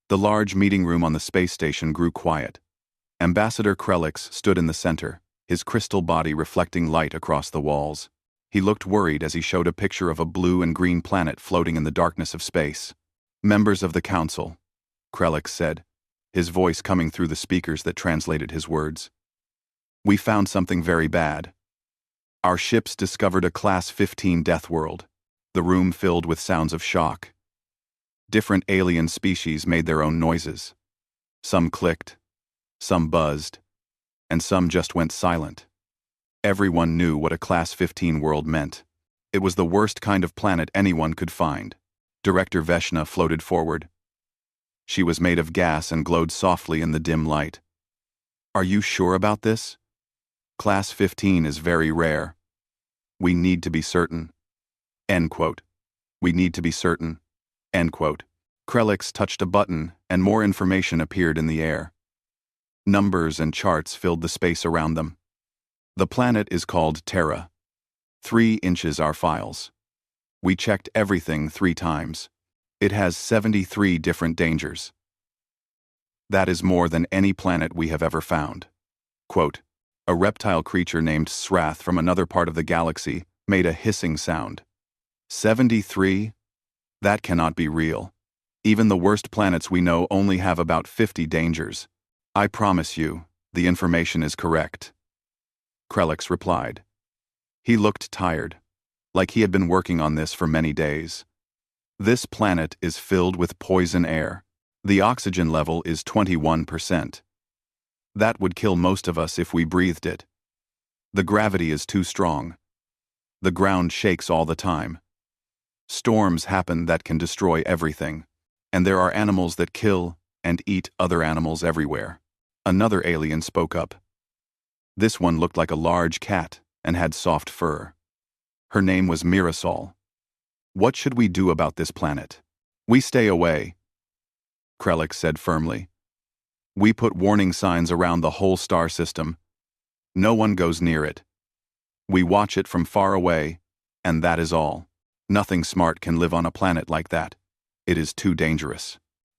The large meeting room on the space station grew quiet. Ambassador Krelix stood in the center, his crystal body reflecting light across the walls. He looked worried as he showed a picture of a blue and green planet floating in the darkness of space. "Members of the Council," Krelix said, his voice coming through the speakers that translated his words. "We found something very bad. Our ships discovered a Class 15 Deathworld." The room filled with sounds of shock. Different alien species made their own noises. Some clicked, some buzzed, and some just went silent. Everyone knew what a Class 15 world meant. It was the worst kind of planet anyone could find. Director Veshna floated forward. She was made of gas and glowed softly in the dim light. "Are you sure about this? Class 15 is very rare. We need to be certain." End quote. "We need to be certain." End quote. Krelix touched a button, and more information appeared in the air. Numbers and charts filled the space around them. "The planet is called Terra. 3 inches our files. We checked everything 3 times. It has 73 different dangers. That is more than any planet we have ever found." Quote, "A reptile creature named Srath from another part of the galaxy made a hissing sound. 73? That cannot be real. Even the worst planets we know only have about 50 dangers. I promise you, the information is correct." Krelix replied. He looked tired, like he had been working on this for many days. "This planet is filled with poison air. The oxygen level is 21%. That would kill most of us if we breathed it. The gravity is too strong. The ground shakes all the time. Storms happen that can destroy everything. And there are animals that kill and eat other animals everywhere." Another alien spoke up. This one looked like a large cat and had soft fur. Her name was Mirasol. "What should we do about this planet?" "We stay away," Krelix said firmly. "We put warning signs around the whole star system. No one goes near it. We watch it from far away, and that is all. Nothing smart can live on a planet like that. It is too dangerous."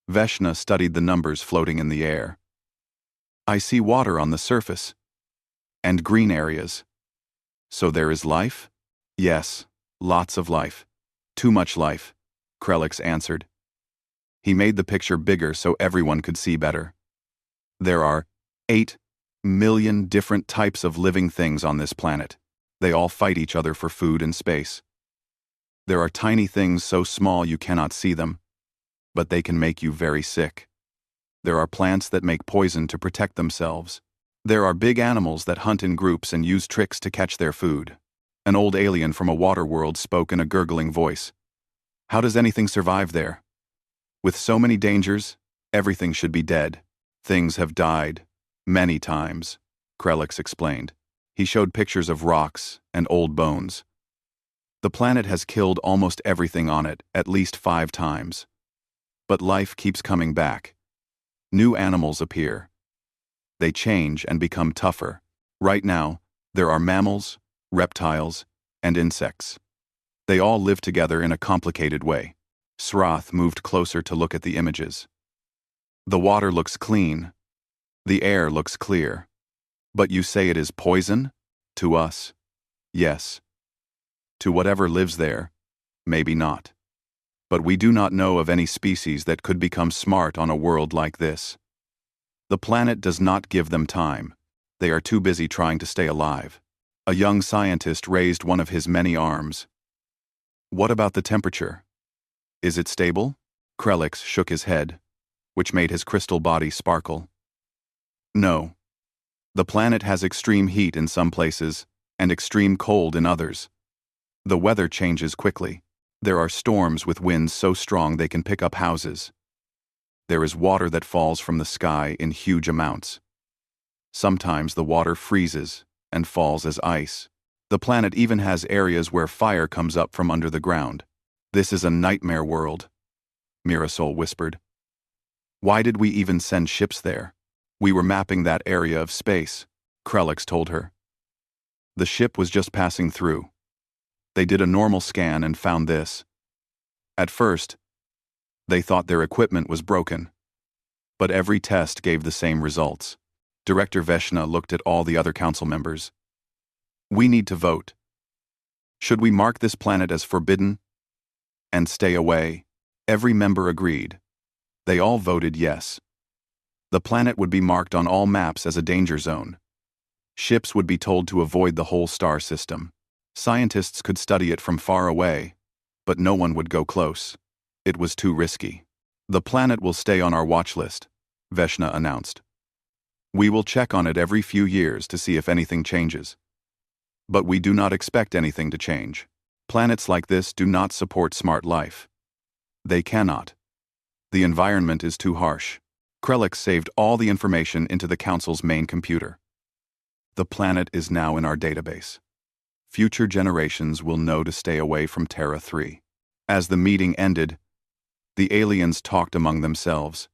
Veshna studied the numbers floating in the air. "I see water on the surface. And green areas. So there is life?" "Yes, lots of life. Too much life," Krelix answered. He made the picture bigger so everyone could see better. "There are 8 million different types of living things on this planet. They all fight each other for food and space. There are tiny things so small you cannot see them, but they can make you very sick. There are plants that make poison to protect themselves. There are big animals that hunt in groups and use tricks to catch their food." An old alien from a water world spoke in a gurgling voice. "How does anything survive there? With so many dangers, everything should be dead." "Things have died many times," Krelix explained. He showed pictures of rocks and old bones. "The planet has killed almost everything on it at least 5 times. But life keeps coming back. New animals appear. They change and become tougher. Right now, there are mammals, reptiles, and insects. They all live together in a complicated way." Srath moved closer to look at the images. "The water looks clean. The air looks clear. But you say it is poison? To us, yes. To whatever lives there, maybe not. But we do not know of any species that could become smart on a world like this. The planet does not give them time. They are too busy trying to stay alive." A young scientist raised one of his many arms. "What about the temperature? Is it stable?" Krelix shook his head, which made his crystal body sparkle. "No. The planet has extreme heat in some places and extreme cold in others. The weather changes quickly. There are storms with winds so strong they can pick up houses. There is water that falls from the sky in huge amounts. Sometimes the water freezes and falls as ice. The planet even has areas where fire comes up from under the ground. This is a nightmare world," Mirasol whispered. "Why did we even send ships there? We were mapping that area of space," Krelix told her. "The ship was just passing through. They did a normal scan and found this. At first, they thought their equipment was broken. But every test gave the same results. Director Veshna looked at all the other council members. We need to vote. Should we mark this planet as forbidden and stay away? Every member agreed. They all voted yes. The planet would be marked on all maps as a danger zone. Ships would be told to avoid the whole star system. Scientists could study it from far away, but no one would go close. It was too risky. The planet will stay on our watch list, Veshna announced. We will check on it every few years to see if anything changes. But we do not expect anything to change. Planets like this do not support smart life. They cannot. The environment is too harsh. Krelix saved all the information into the Council's main computer. The planet is now in our database. Future generations will know to stay away from Terra 3. As the meeting ended, the aliens talked among themselves.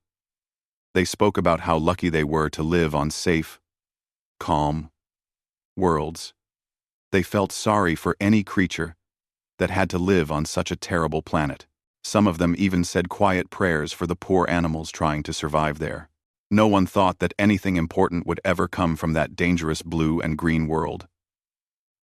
They spoke about how lucky they were to live on safe, calm worlds. They felt sorry for any creature that had to live on such a terrible planet. Some of them even said quiet prayers for the poor animals trying to survive there. No one thought that anything important would ever come from that dangerous blue and green world.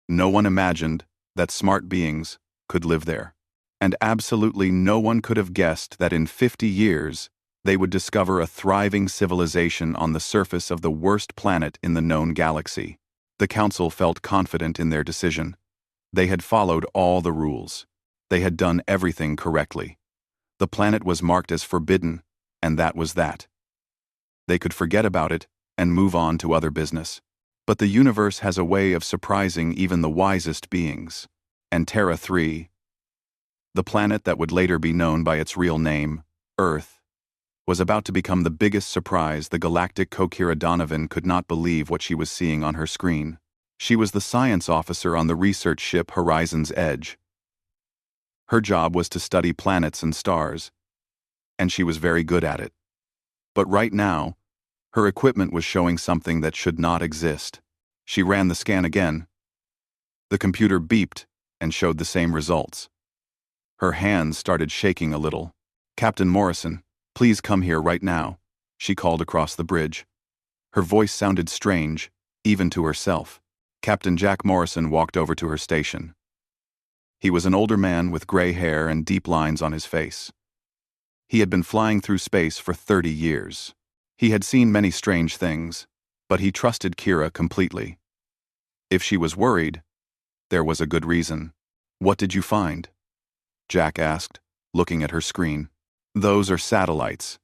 No one imagined that smart beings could live there. And absolutely no one could have guessed that in 50 years, they would discover a thriving civilization on the surface of the worst planet in the known galaxy. The Council felt confident in their decision. They had followed all the rules. They had done everything correctly. The planet was marked as forbidden, and that was that. They could forget about it and move on to other business. But the universe has a way of surprising even the wisest beings. And Terra 3, the planet that would later be known by its real name, Earth, was about to become the biggest surprise. The galactic Kokira Donovan could not believe what she was seeing on her screen. She was the science officer on the research ship Horizon's Edge. Her job was to study planets and stars, and she was very good at it. But right now, her equipment was showing something that should not exist. She ran the scan again. The computer beeped and showed the same results. Her hands started shaking a little. Captain Morrison, please come here right now, she called across the bridge. Her voice sounded strange, even to herself. Captain Jack Morrison walked over to her station. He was an older man with gray hair and deep lines on his face. He had been flying through space for 30 years. He had seen many strange things, but he trusted Kira completely. If she was worried, there was a good reason. What did you find? Jack asked, looking at her screen. Those are satellites,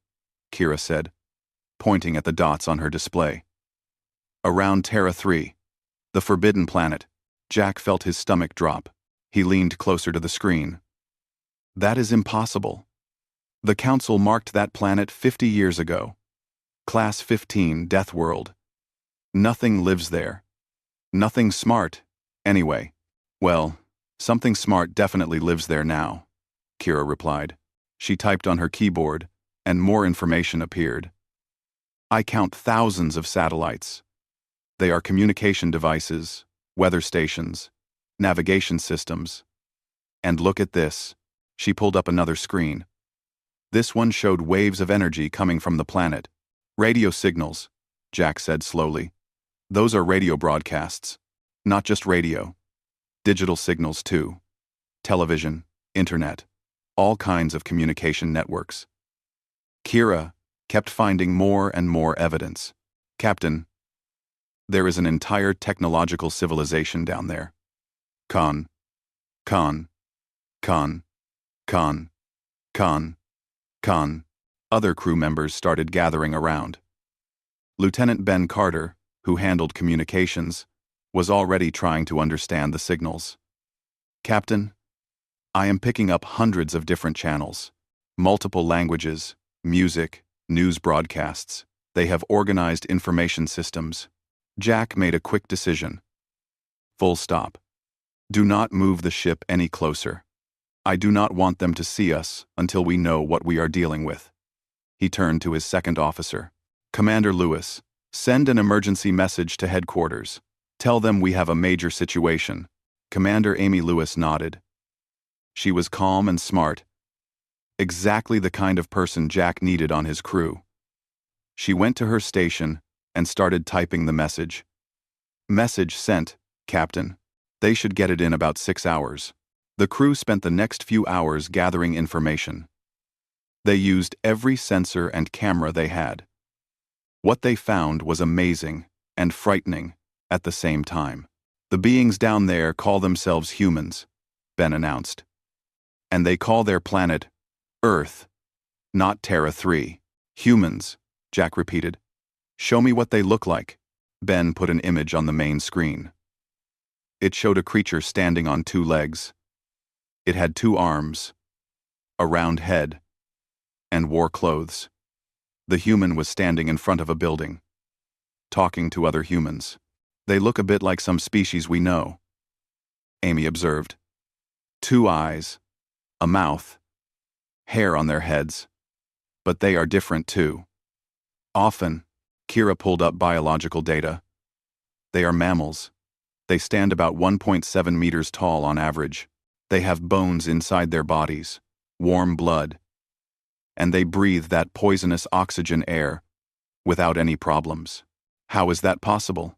Kira said, pointing at the dots on her display. Around Terra 3, the forbidden planet. Jack felt his stomach drop. He leaned closer to the screen. That is impossible. The Council marked that planet 50 years ago. Class 15, Deathworld. Nothing lives there. Nothing smart, anyway. Well, something smart definitely lives there now, Kira replied. She typed on her keyboard, and more information appeared. I count thousands of satellites. They are communication devices, weather stations, navigation systems. And look at this. She pulled up another screen. This one showed waves of energy coming from the planet. Radio signals, Jack said slowly. Those are radio broadcasts. Not just radio. Digital signals too. Television, internet, all kinds of communication networks. Kira kept finding more and more evidence. Captain, there is an entire technological civilization down there. Khan. Other crew members started gathering around. Lieutenant Ben Carter, who handled communications, was already trying to understand the signals. Captain, I am picking up hundreds of different channels, multiple languages, music, news broadcasts. They have organized information systems. Jack made a quick decision. Full stop. Do not move the ship any closer. I do not want them to see us until we know what we are dealing with. He turned to his second officer. Commander Lewis, send an emergency message to headquarters. Tell them we have a major situation. Commander Amy Lewis nodded. She was calm and smart. Exactly the kind of person Jack needed on his crew. She went to her station and started typing the message. Message sent, Captain. They should get it in about 6 hours. The crew spent the next few hours gathering information. They used every sensor and camera they had. What they found was amazing and frightening at the same time. The beings down there call themselves humans, Ben announced. And they call their planet Earth, not Terra 3. Humans, Jack repeated. Show me what they look like. Ben put an image on the main screen. It showed a creature standing on 2 legs. It had 2 arms, a round head, and wore clothes. The human was standing in front of a building, talking to other humans. They look a bit like some species we know, Amy observed. 2 eyes, a mouth, hair on their heads. But they are different too. Often, Kira pulled up biological data. They are mammals. They stand about 1.7 meters tall on average. They have bones inside their bodies, warm blood, and they breathe that poisonous oxygen air without any problems. How is that possible?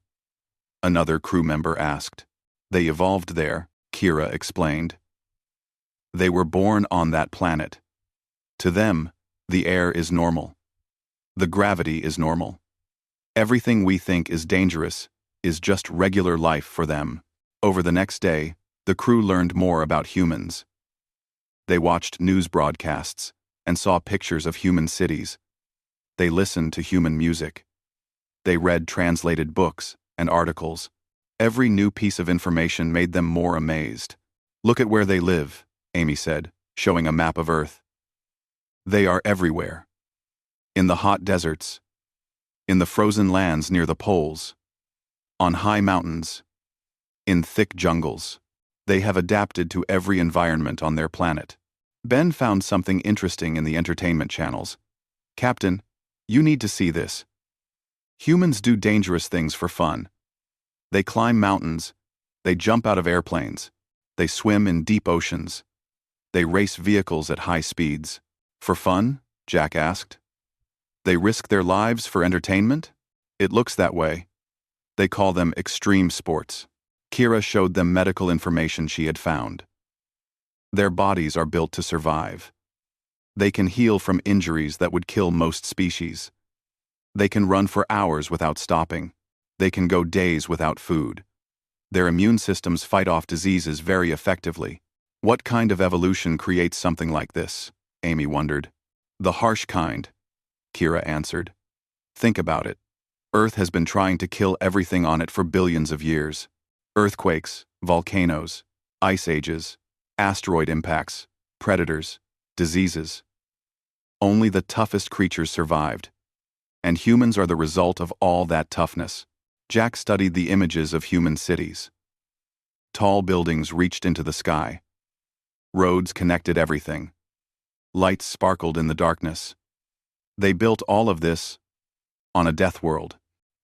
Another crew member asked. They evolved there, Kira explained. They were born on that planet. To them, the air is normal. The gravity is normal. Everything we think is dangerous is just regular life for them. Over the next day, the crew learned more about humans. They watched news broadcasts and saw pictures of human cities. They listened to human music. They read translated books and articles. Every new piece of information made them more amazed. Look at where they live, Amy said, showing a map of Earth. They are everywhere. In the hot deserts, in the frozen lands near the poles, on high mountains, in thick jungles. They have adapted to every environment on their planet. Ben found something interesting in the entertainment channels. Captain, you need to see this. Humans do dangerous things for fun. They climb mountains, they jump out of airplanes, they swim in deep oceans, they race vehicles at high speeds. For fun? Jack asked. They risk their lives for entertainment? It looks that way. They call them extreme sports. Kira showed them medical information she had found. Their bodies are built to survive. They can heal from injuries that would kill most species. They can run for hours without stopping. They can go days without food. Their immune systems fight off diseases very effectively. What kind of evolution creates something like this? Amy wondered. The harsh kind, Kira answered. Think about it. Earth has been trying to kill everything on it for billions of years. Earthquakes, volcanoes, ice ages, asteroid impacts, predators, diseases. Only the toughest creatures survived. And humans are the result of all that toughness. Jack studied the images of human cities. Tall buildings reached into the sky. Roads connected everything. Lights sparkled in the darkness. They built all of this on a death world.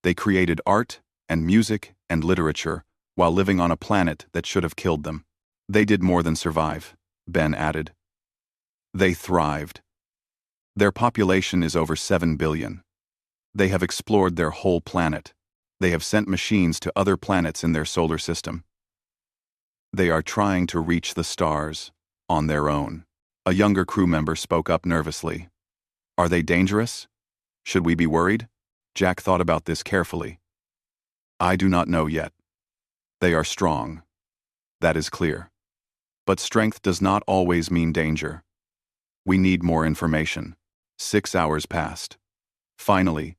They created art and music and literature while living on a planet that should have killed them. They did more than survive, Ben added. They thrived. Their population is over 7 billion. They have explored their whole planet. They have sent machines to other planets in their solar system. They are trying to reach the stars on their own. A younger crew member spoke up nervously. Are they dangerous? Should we be worried? Jack thought about this carefully. I do not know yet. They are strong. That is clear. But strength does not always mean danger. We need more information. 6 hours passed. Finally,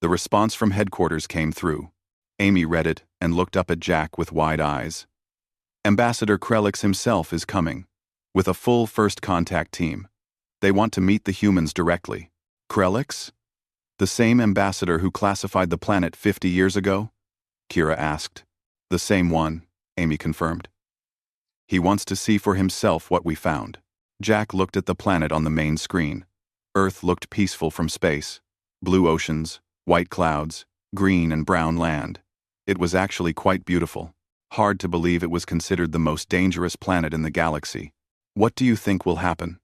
the response from headquarters came through. Amy read it and looked up at Jack with wide eyes. Ambassador Krelix himself is coming, with a full first contact team. They want to meet the humans directly. Krelix? The same ambassador who classified the planet 50 years ago? Kira asked. The same one, Amy confirmed. He wants to see for himself what we found. Jack looked at the planet on the main screen. Earth looked peaceful from space. Blue oceans, white clouds, green and brown land. It was actually quite beautiful. Hard to believe it was considered the most dangerous planet in the galaxy. What do you think will happen?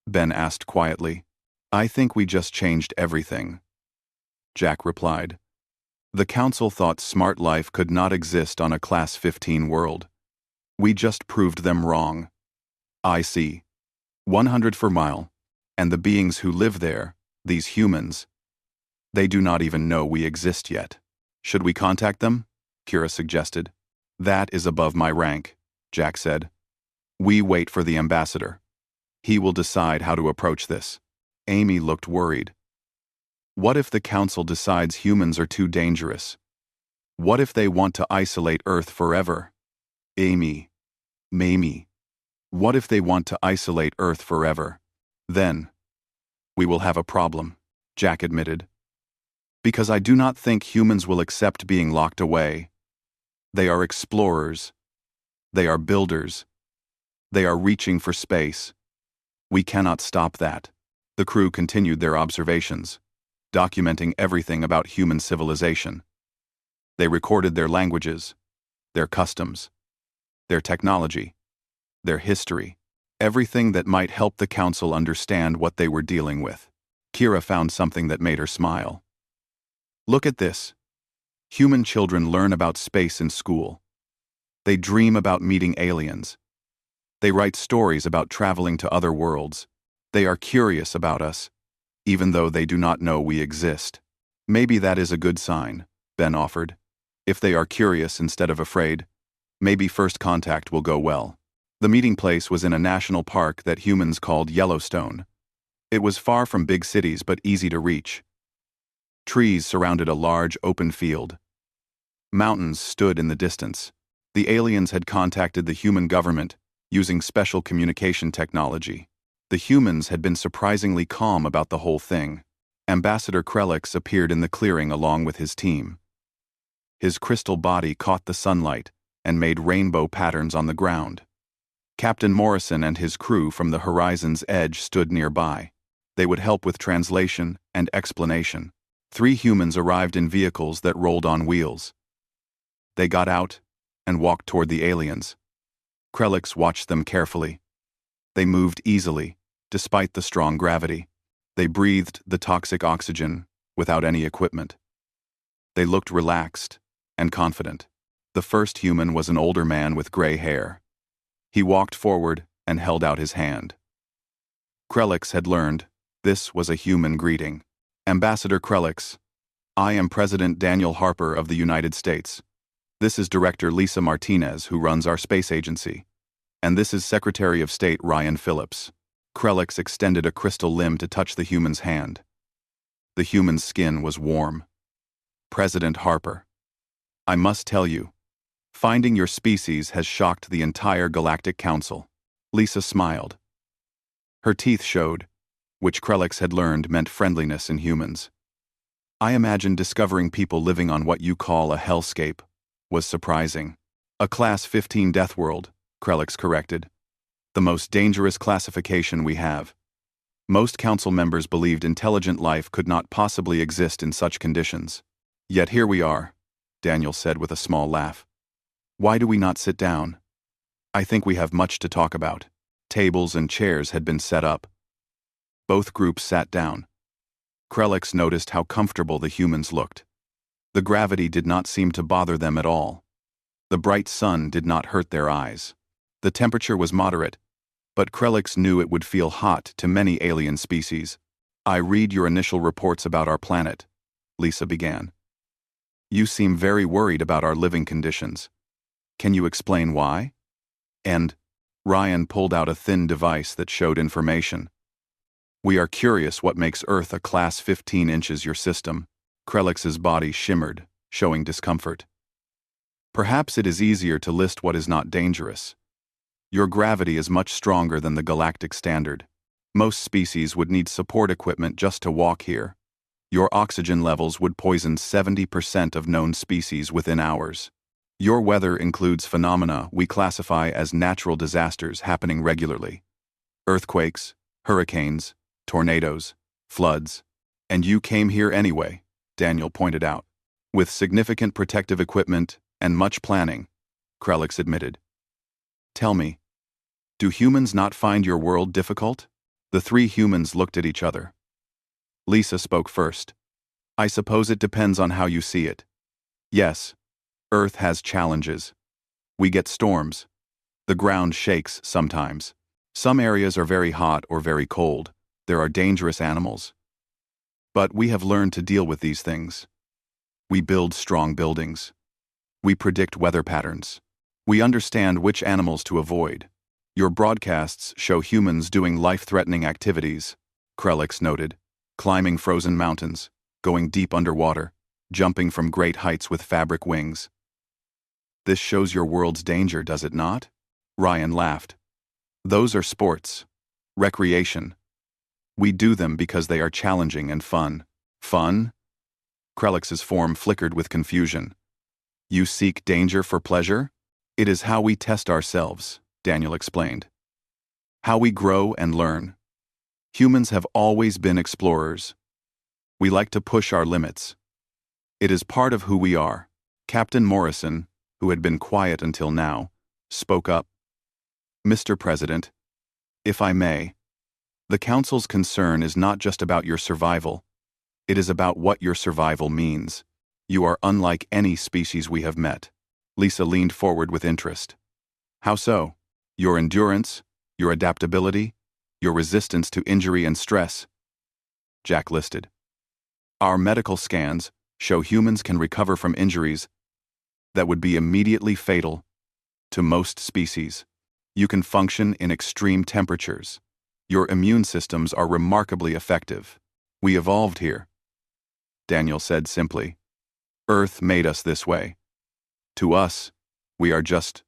Ben asked quietly. I think we just changed everything. Jack replied. The Council thought smart life could not exist on a Class 15 world. We just proved them wrong. I see. 100 per mile. And the beings who live there, these humans, they do not even know we exist yet. Should we contact them? Kira suggested. That is above my rank, Jack said. We wait for the ambassador. He will decide how to approach this. Amy looked worried. What if the Council decides humans are too dangerous? What if they want to isolate Earth forever? Mamie. What if they want to isolate Earth forever? Then, we will have a problem, Jack admitted. Because I do not think humans will accept being locked away. They are explorers. They are builders. They are reaching for space. We cannot stop that. The crew continued their observations, documenting everything about human civilization. They recorded their languages, their customs, their technology, their history, everything that might help the Council understand what they were dealing with. Kira found something that made her smile. Look at this. Human children learn about space in school. They dream about meeting aliens. They write stories about traveling to other worlds. They are curious about us, even though they do not know we exist. Maybe that is a good sign, Ben offered. If they are curious instead of afraid, maybe first contact will go well. The meeting place was in a national park that humans called Yellowstone. It was far from big cities but easy to reach. Trees surrounded a large open field. Mountains stood in the distance. The aliens had contacted the human government using special communication technology. The humans had been surprisingly calm about the whole thing. Ambassador Krelix appeared in the clearing along with his team. His crystal body caught the sunlight and made rainbow patterns on the ground. Captain Morrison and his crew from the Horizon's Edge stood nearby. They would help with translation and explanation. 3 humans arrived in vehicles that rolled on wheels. They got out and walked toward the aliens. Krelix watched them carefully. They moved easily, despite the strong gravity. They breathed the toxic oxygen without any equipment. They looked relaxed and confident. The first human was an older man with gray hair. He walked forward and held out his hand. Krelix had learned this was a human greeting. Ambassador Krelix, I am President Daniel Harper of the United States. This is Director Lisa Martinez, who runs our space agency. And this is Secretary of State Ryan Phillips. Krelix extended a crystal limb to touch the human's hand. The human's skin was warm. President Harper, I must tell you, finding your species has shocked the entire Galactic Council. Lisa smiled. Her teeth showed, which Krelix had learned meant friendliness in humans. I imagine discovering people living on what you call a hellscape was surprising. A Class 15 Deathworld, Krelix corrected. The most dangerous classification we have. Most council members believed intelligent life could not possibly exist in such conditions. Yet here we are, Daniel said with a small laugh. Why do we not sit down? I think we have much to talk about. Tables and chairs had been set up. Both groups sat down. Krelix noticed how comfortable the humans looked. The gravity did not seem to bother them at all. The bright sun did not hurt their eyes. The temperature was moderate, but Krelix knew it would feel hot to many alien species. I read your initial reports about our planet, Lisa began. You seem very worried about our living conditions. Can you explain why? And Ryan pulled out a thin device that showed information. We are curious what makes Earth a Class 15 inches your system. Krelix's body shimmered, showing discomfort. Perhaps it is easier to list what is not dangerous. Your gravity is much stronger than the galactic standard. Most species would need support equipment just to walk here. Your oxygen levels would poison 70% of known species within hours. Your weather includes phenomena we classify as natural disasters happening regularly. Earthquakes, hurricanes, tornadoes, floods. And you came here anyway, Daniel pointed out. With significant protective equipment and much planning, Krelix admitted. Tell me, do humans not find your world difficult? The 3 humans looked at each other. Lisa spoke first. I suppose it depends on how you see it. Yes, Earth has challenges. We get storms. The ground shakes sometimes. Some areas are very hot or very cold. There are dangerous animals. But we have learned to deal with these things. We build strong buildings. We predict weather patterns. We understand which animals to avoid. Your broadcasts show humans doing life-threatening activities, Krelix noted, climbing frozen mountains, going deep underwater, jumping from great heights with fabric wings. This shows your world's danger, does it not? Ryan laughed. Those are sports. Recreation. We do them because they are challenging and fun. Fun? Krelix's form flickered with confusion. You seek danger for pleasure? It is how we test ourselves, Daniel explained. How we grow and learn. Humans have always been explorers. We like to push our limits. It is part of who we are. Captain Morrison, who had been quiet until now, spoke up. Mr. President, if I may, the Council's concern is not just about your survival. It is about what your survival means. You are unlike any species we have met. Lisa leaned forward with interest. How so? Your endurance, your adaptability, your resistance to injury and stress. Jack listed. Our medical scans show humans can recover from injuries that would be immediately fatal to most species. You can function in extreme temperatures. Your immune systems are remarkably effective. We evolved here. Daniel said simply. Earth made us this way. To us, we are just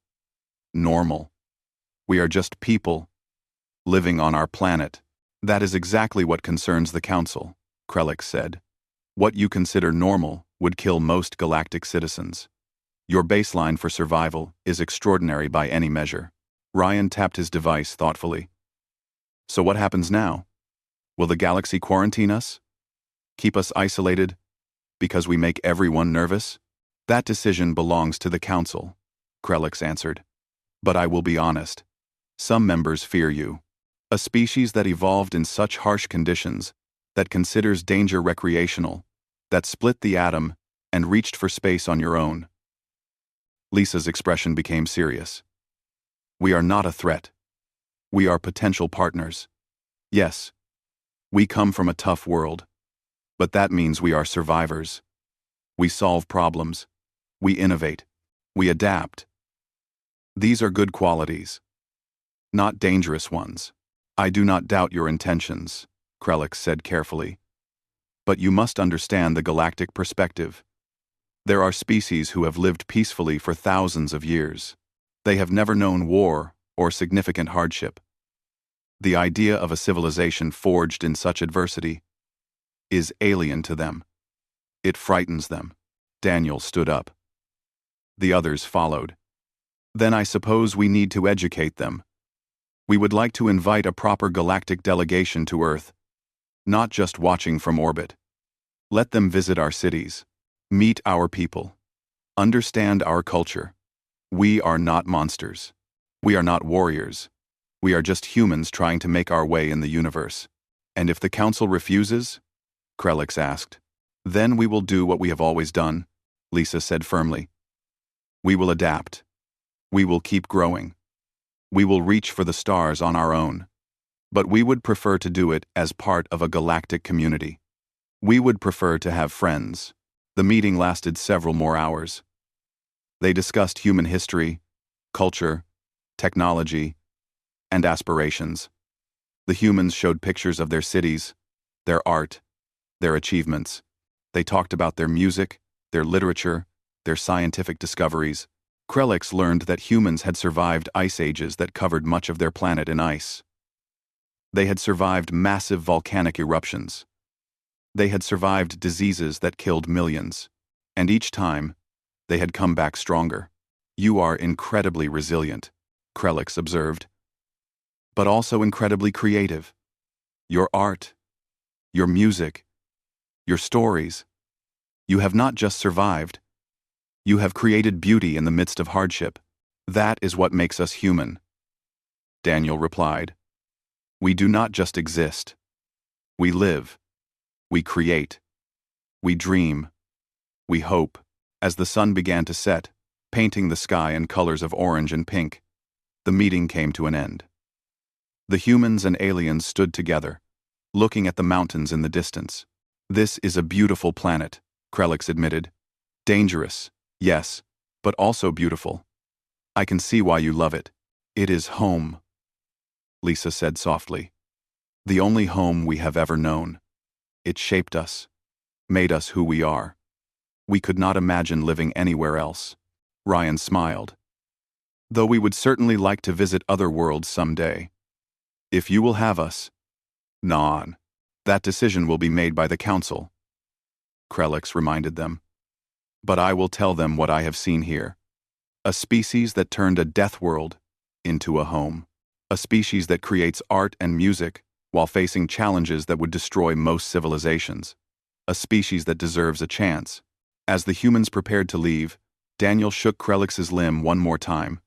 normal. We are just people living on our planet. That is exactly what concerns the Council, Krelix said. What you consider normal would kill most galactic citizens. Your baseline for survival is extraordinary by any measure. Ryan tapped his device thoughtfully. So what happens now? Will the galaxy quarantine us? Keep us isolated because we make everyone nervous? That decision belongs to the Council, Krelix answered. But I will be honest. Some members fear you. A species that evolved in such harsh conditions, that considers danger recreational, that split the atom and reached for space on your own. Lisa's expression became serious. We are not a threat. We are potential partners. Yes, we come from a tough world, but that means we are survivors. We solve problems. We innovate. We adapt. These are good qualities, not dangerous ones. I do not doubt your intentions, Krelix said carefully. But you must understand the galactic perspective. There are species who have lived peacefully for thousands of years. They have never known war or significant hardship. The idea of a civilization forged in such adversity is alien to them. It frightens them. Daniel stood up. The others followed. Then I suppose we need to educate them. We would like to invite a proper galactic delegation to Earth, not just watching from orbit. Let them visit our cities, meet our people, understand our culture. We are not monsters. We are not warriors. We are just humans trying to make our way in the universe. And if the Council refuses? Krelix asked. Then we will do what we have always done, Lisa said firmly. We will adapt. We will keep growing. We will reach for the stars on our own. But we would prefer to do it as part of a galactic community. We would prefer to have friends. The meeting lasted several more hours. They discussed human history, culture, technology, and aspirations. The humans showed pictures of their cities, their art, their achievements. They talked about their music, their literature, their scientific discoveries. Krelix learned that humans had survived ice ages that covered much of their planet in ice. They had survived massive volcanic eruptions. They had survived diseases that killed millions. And each time, they had come back stronger. You are incredibly resilient, Krelix observed. But also incredibly creative. Your art, your music, your stories. You have not just survived. You have created beauty in the midst of hardship. That is what makes us human. Daniel replied. We do not just exist. We live. We create. We dream. We hope. As the sun began to set, painting the sky in colors of orange and pink, the meeting came to an end. The humans and aliens stood together, looking at the mountains in the distance. This is a beautiful planet, Krelix admitted. Dangerous, yes, but also beautiful. I can see why you love it. It is home, Lisa said softly. The only home we have ever known. It shaped us, made us who we are. We could not imagine living anywhere else. Ryan smiled. Though we would certainly like to visit other worlds someday. If you will have us. Non. That decision will be made by the council. Krelix reminded them. But I will tell them what I have seen here. A species that turned a death world into a home. A species that creates art and music while facing challenges that would destroy most civilizations. A species that deserves a chance. As the humans prepared to leave, Daniel shook Krelix's limb one more time.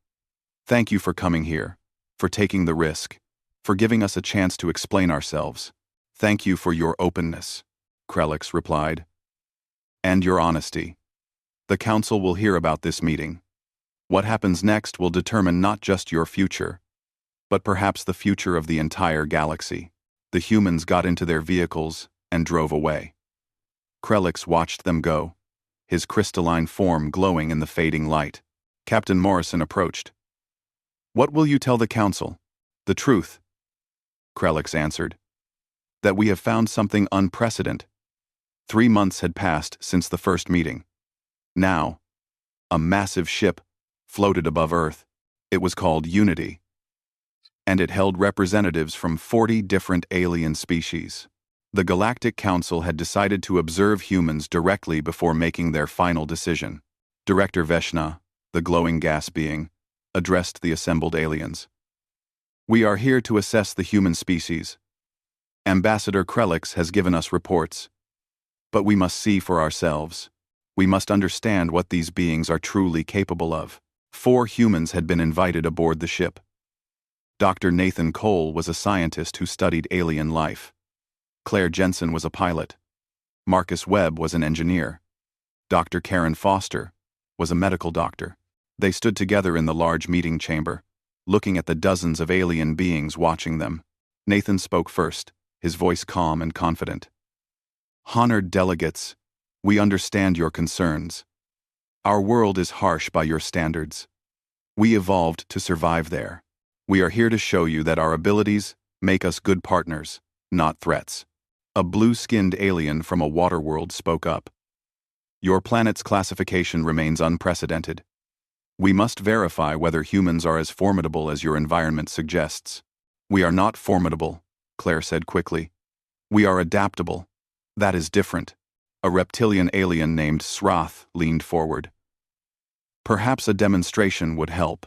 Thank you for coming here, for taking the risk, for giving us a chance to explain ourselves. Thank you for your openness, Krelix replied. And your honesty. The council will hear about this meeting. What happens next will determine not just your future, but perhaps the future of the entire galaxy. The humans got into their vehicles and drove away. Krelix watched them go, his crystalline form glowing in the fading light. Captain Morrison approached. What will you tell the council? The truth, Krelix answered. That we have found something unprecedented. 3 months had passed since the first meeting. Now, a massive ship floated above Earth. It was called Unity. And it held representatives from 40 different alien species. The Galactic Council had decided to observe humans directly before making their final decision. Director Veshna, the glowing gas being, addressed the assembled aliens. We are here to assess the human species. Ambassador Krelix has given us reports. But we must see for ourselves. We must understand what these beings are truly capable of. 4 humans had been invited aboard the ship. Dr. Nathan Cole was a scientist who studied alien life. Claire Jensen was a pilot. Marcus Webb was an engineer. Dr. Karen Foster was a medical doctor. They stood together in the large meeting chamber, looking at the dozens of alien beings watching them. Nathan spoke first, his voice calm and confident. Honored delegates, we understand your concerns. Our world is harsh by your standards. We evolved to survive there. We are here to show you that our abilities make us good partners, not threats. A blue-skinned alien from a water world spoke up. Your planet's classification remains unprecedented. We must verify whether humans are as formidable as your environment suggests. We are not formidable, Claire said quickly. We are adaptable. That is different. A reptilian alien named Srath leaned forward. Perhaps a demonstration would help.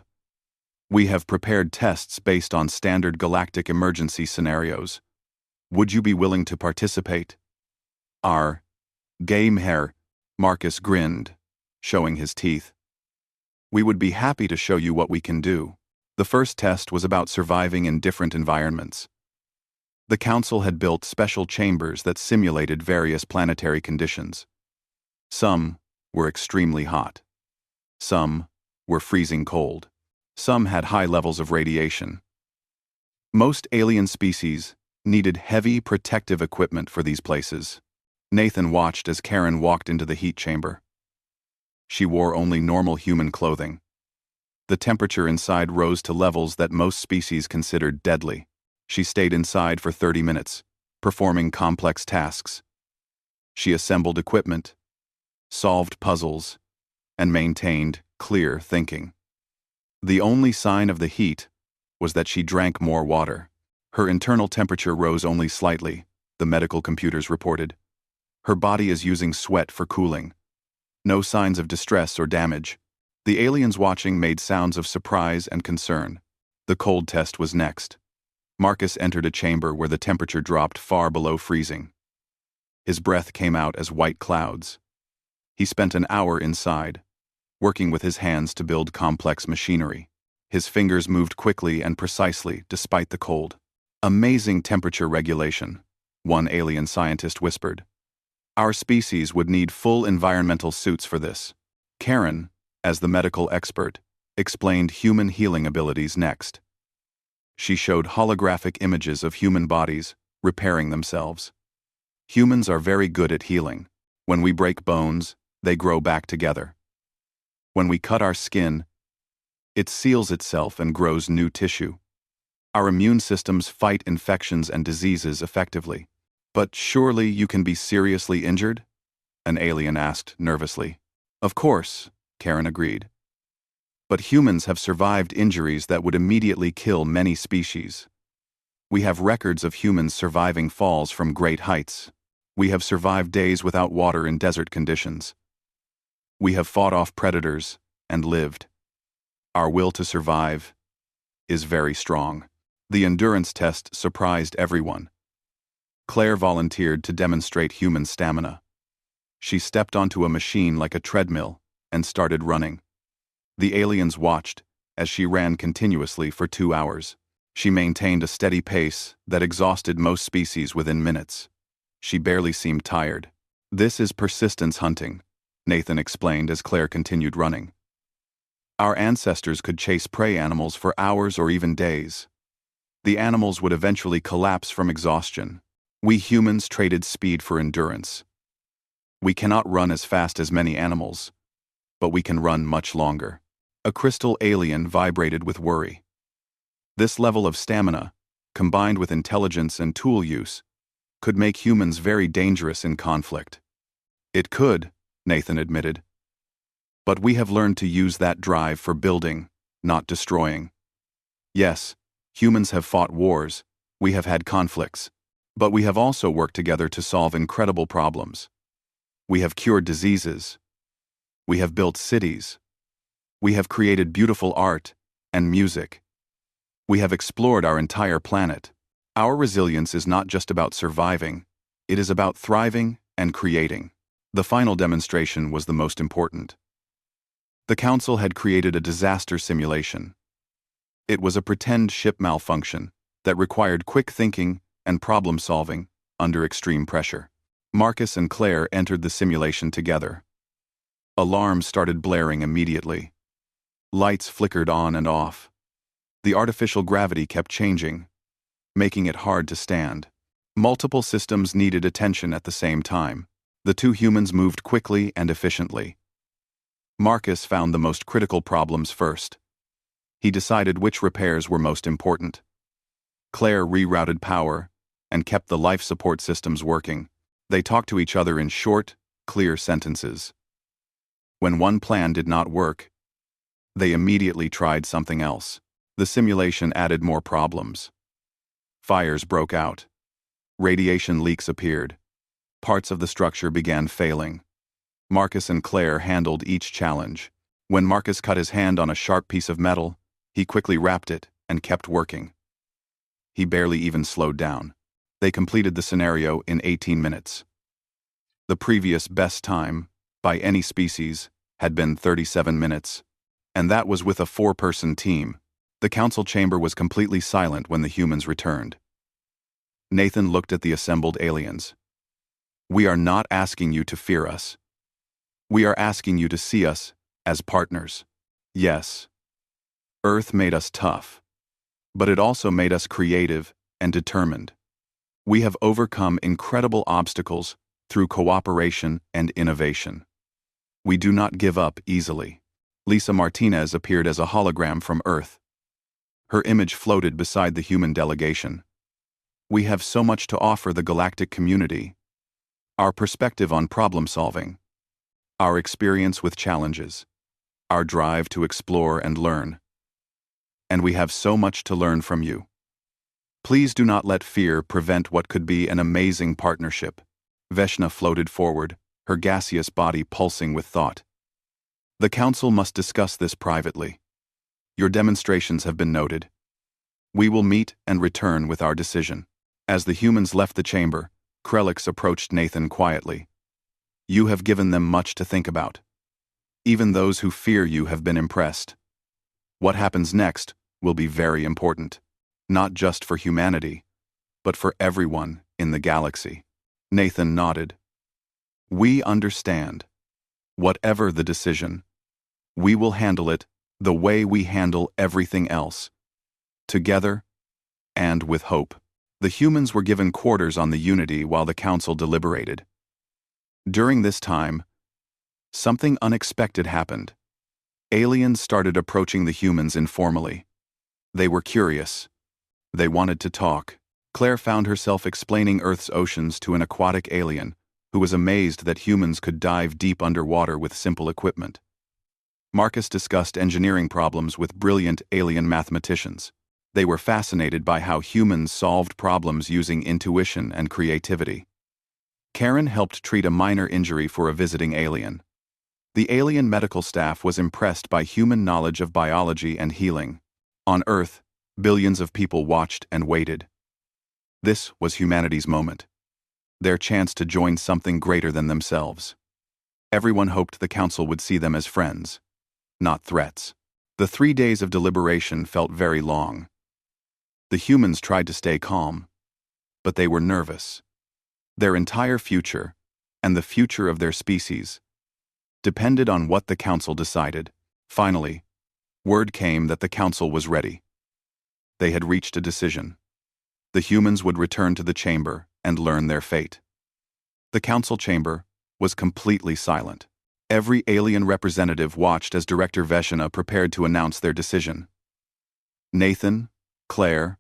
We have prepared tests based on standard galactic emergency scenarios. Would you be willing to participate? Our game hair, Marcus grinned, showing his teeth. We would be happy to show you what we can do. The first test was about surviving in different environments. The council had built special chambers that simulated various planetary conditions. Some were extremely hot. Some were freezing cold. Some had high levels of radiation. Most alien species needed heavy protective equipment for these places. Nathan watched as Karen walked into the heat chamber. She wore only normal human clothing. The temperature inside rose to levels that most species considered deadly. She stayed inside for 30 minutes, performing complex tasks. She assembled equipment, solved puzzles, and maintained clear thinking. The only sign of the heat was that she drank more water. Her internal temperature rose only slightly, the medical computers reported. Her body is using sweat for cooling. No signs of distress or damage. The aliens watching made sounds of surprise and concern. The cold test was next. Marcus entered a chamber where the temperature dropped far below freezing. His breath came out as white clouds. He spent an hour inside, working with his hands to build complex machinery. His fingers moved quickly and precisely despite the cold. Amazing temperature regulation, one alien scientist whispered. Our species would need full environmental suits for this. Karen, as the medical expert, explained human healing abilities next. She showed holographic images of human bodies repairing themselves. Humans are very good at healing. When we break bones, they grow back together. When we cut our skin, it seals itself and grows new tissue. Our immune systems fight infections and diseases effectively. But surely you can be seriously injured? An alien asked nervously. Of course, Karen agreed. But humans have survived injuries that would immediately kill many species. We have records of humans surviving falls from great heights. We have survived days without water in desert conditions. We have fought off predators and lived. Our will to survive is very strong. The endurance test surprised everyone. Claire volunteered to demonstrate human stamina. She stepped onto a machine like a treadmill and started running. The aliens watched as she ran continuously for 2 hours. She maintained a steady pace that exhausted most species within minutes. She barely seemed tired. This is persistence hunting, Nathan explained as Claire continued running. Our ancestors could chase prey animals for hours or even days. The animals would eventually collapse from exhaustion. We humans traded speed for endurance. We cannot run as fast as many animals, but we can run much longer. A crystal alien vibrated with worry. This level of stamina, combined with intelligence and tool use, could make humans very dangerous in conflict. It could, Nathan admitted. But we have learned to use that drive for building, not destroying. Yes, humans have fought wars, we have had conflicts, but we have also worked together to solve incredible problems. We have cured diseases. We have built cities. We have created beautiful art and music. We have explored our entire planet. Our resilience is not just about surviving, it is about thriving and creating. The final demonstration was the most important. The Council had created a disaster simulation. It was a pretend ship malfunction that required quick thinking and problem-solving under extreme pressure. Marcus and Claire entered the simulation together. Alarms started blaring immediately. Lights flickered on and off. The artificial gravity kept changing, making it hard to stand. Multiple systems needed attention at the same time. The two humans moved quickly and efficiently. Marcus found the most critical problems first. He decided which repairs were most important. Claire rerouted power and kept the life support systems working. They talked to each other in short, clear sentences. When one plan did not work, they immediately tried something else. The simulation added more problems. Fires broke out. Radiation leaks appeared. Parts of the structure began failing. Marcus and Claire handled each challenge. When Marcus cut his hand on a sharp piece of metal, he quickly wrapped it and kept working. He barely even slowed down. They completed the scenario in 18 minutes. The previous best time, by any species, had been 37 minutes, and that was with a 4-person team. The council chamber was completely silent when the humans returned. Nathan looked at the assembled aliens. We are not asking you to fear us. We are asking you to see us as partners. Yes, Earth made us tough, but it also made us creative and determined. We have overcome incredible obstacles through cooperation and innovation. We do not give up easily. Lisa Martinez appeared as a hologram from Earth. Her image floated beside the human delegation. We have so much to offer the galactic community. Our perspective on problem solving, our experience with challenges, our drive to explore and learn. And we have so much to learn from you. Please do not let fear prevent what could be an amazing partnership. Veshna floated forward, her gaseous body pulsing with thought. The council must discuss this privately. Your demonstrations have been noted. We will meet and return with our decision. As the humans left the chamber, Krelix approached Nathan quietly. You have given them much to think about. Even those who fear you have been impressed. What happens next will be very important. Not just for humanity, but for everyone in the galaxy. Nathan nodded. We understand. Whatever the decision, we will handle it the way we handle everything else. Together and with hope. The humans were given quarters on the Unity while the Council deliberated. During this time, something unexpected happened. Aliens started approaching the humans informally. They were curious. They wanted to talk. Claire found herself explaining Earth's oceans to an aquatic alien who was amazed that humans could dive deep underwater with simple equipment. Marcus discussed engineering problems with brilliant alien mathematicians. They were fascinated by how humans solved problems using intuition and creativity. Karen helped treat a minor injury for a visiting alien. The alien medical staff was impressed by human knowledge of biology and healing. On Earth, billions of people watched and waited. This was humanity's moment. Their chance to join something greater than themselves. Everyone hoped the Council would see them as friends, not threats. The 3 days of deliberation felt very long. The humans tried to stay calm, but they were nervous. Their entire future, and the future of their species, depended on what the Council decided. Finally, word came that the Council was ready. They had reached a decision. The humans would return to the chamber and learn their fate. The Council chamber was completely silent. Every alien representative watched as Director Veshna prepared to announce their decision. Nathan, Claire,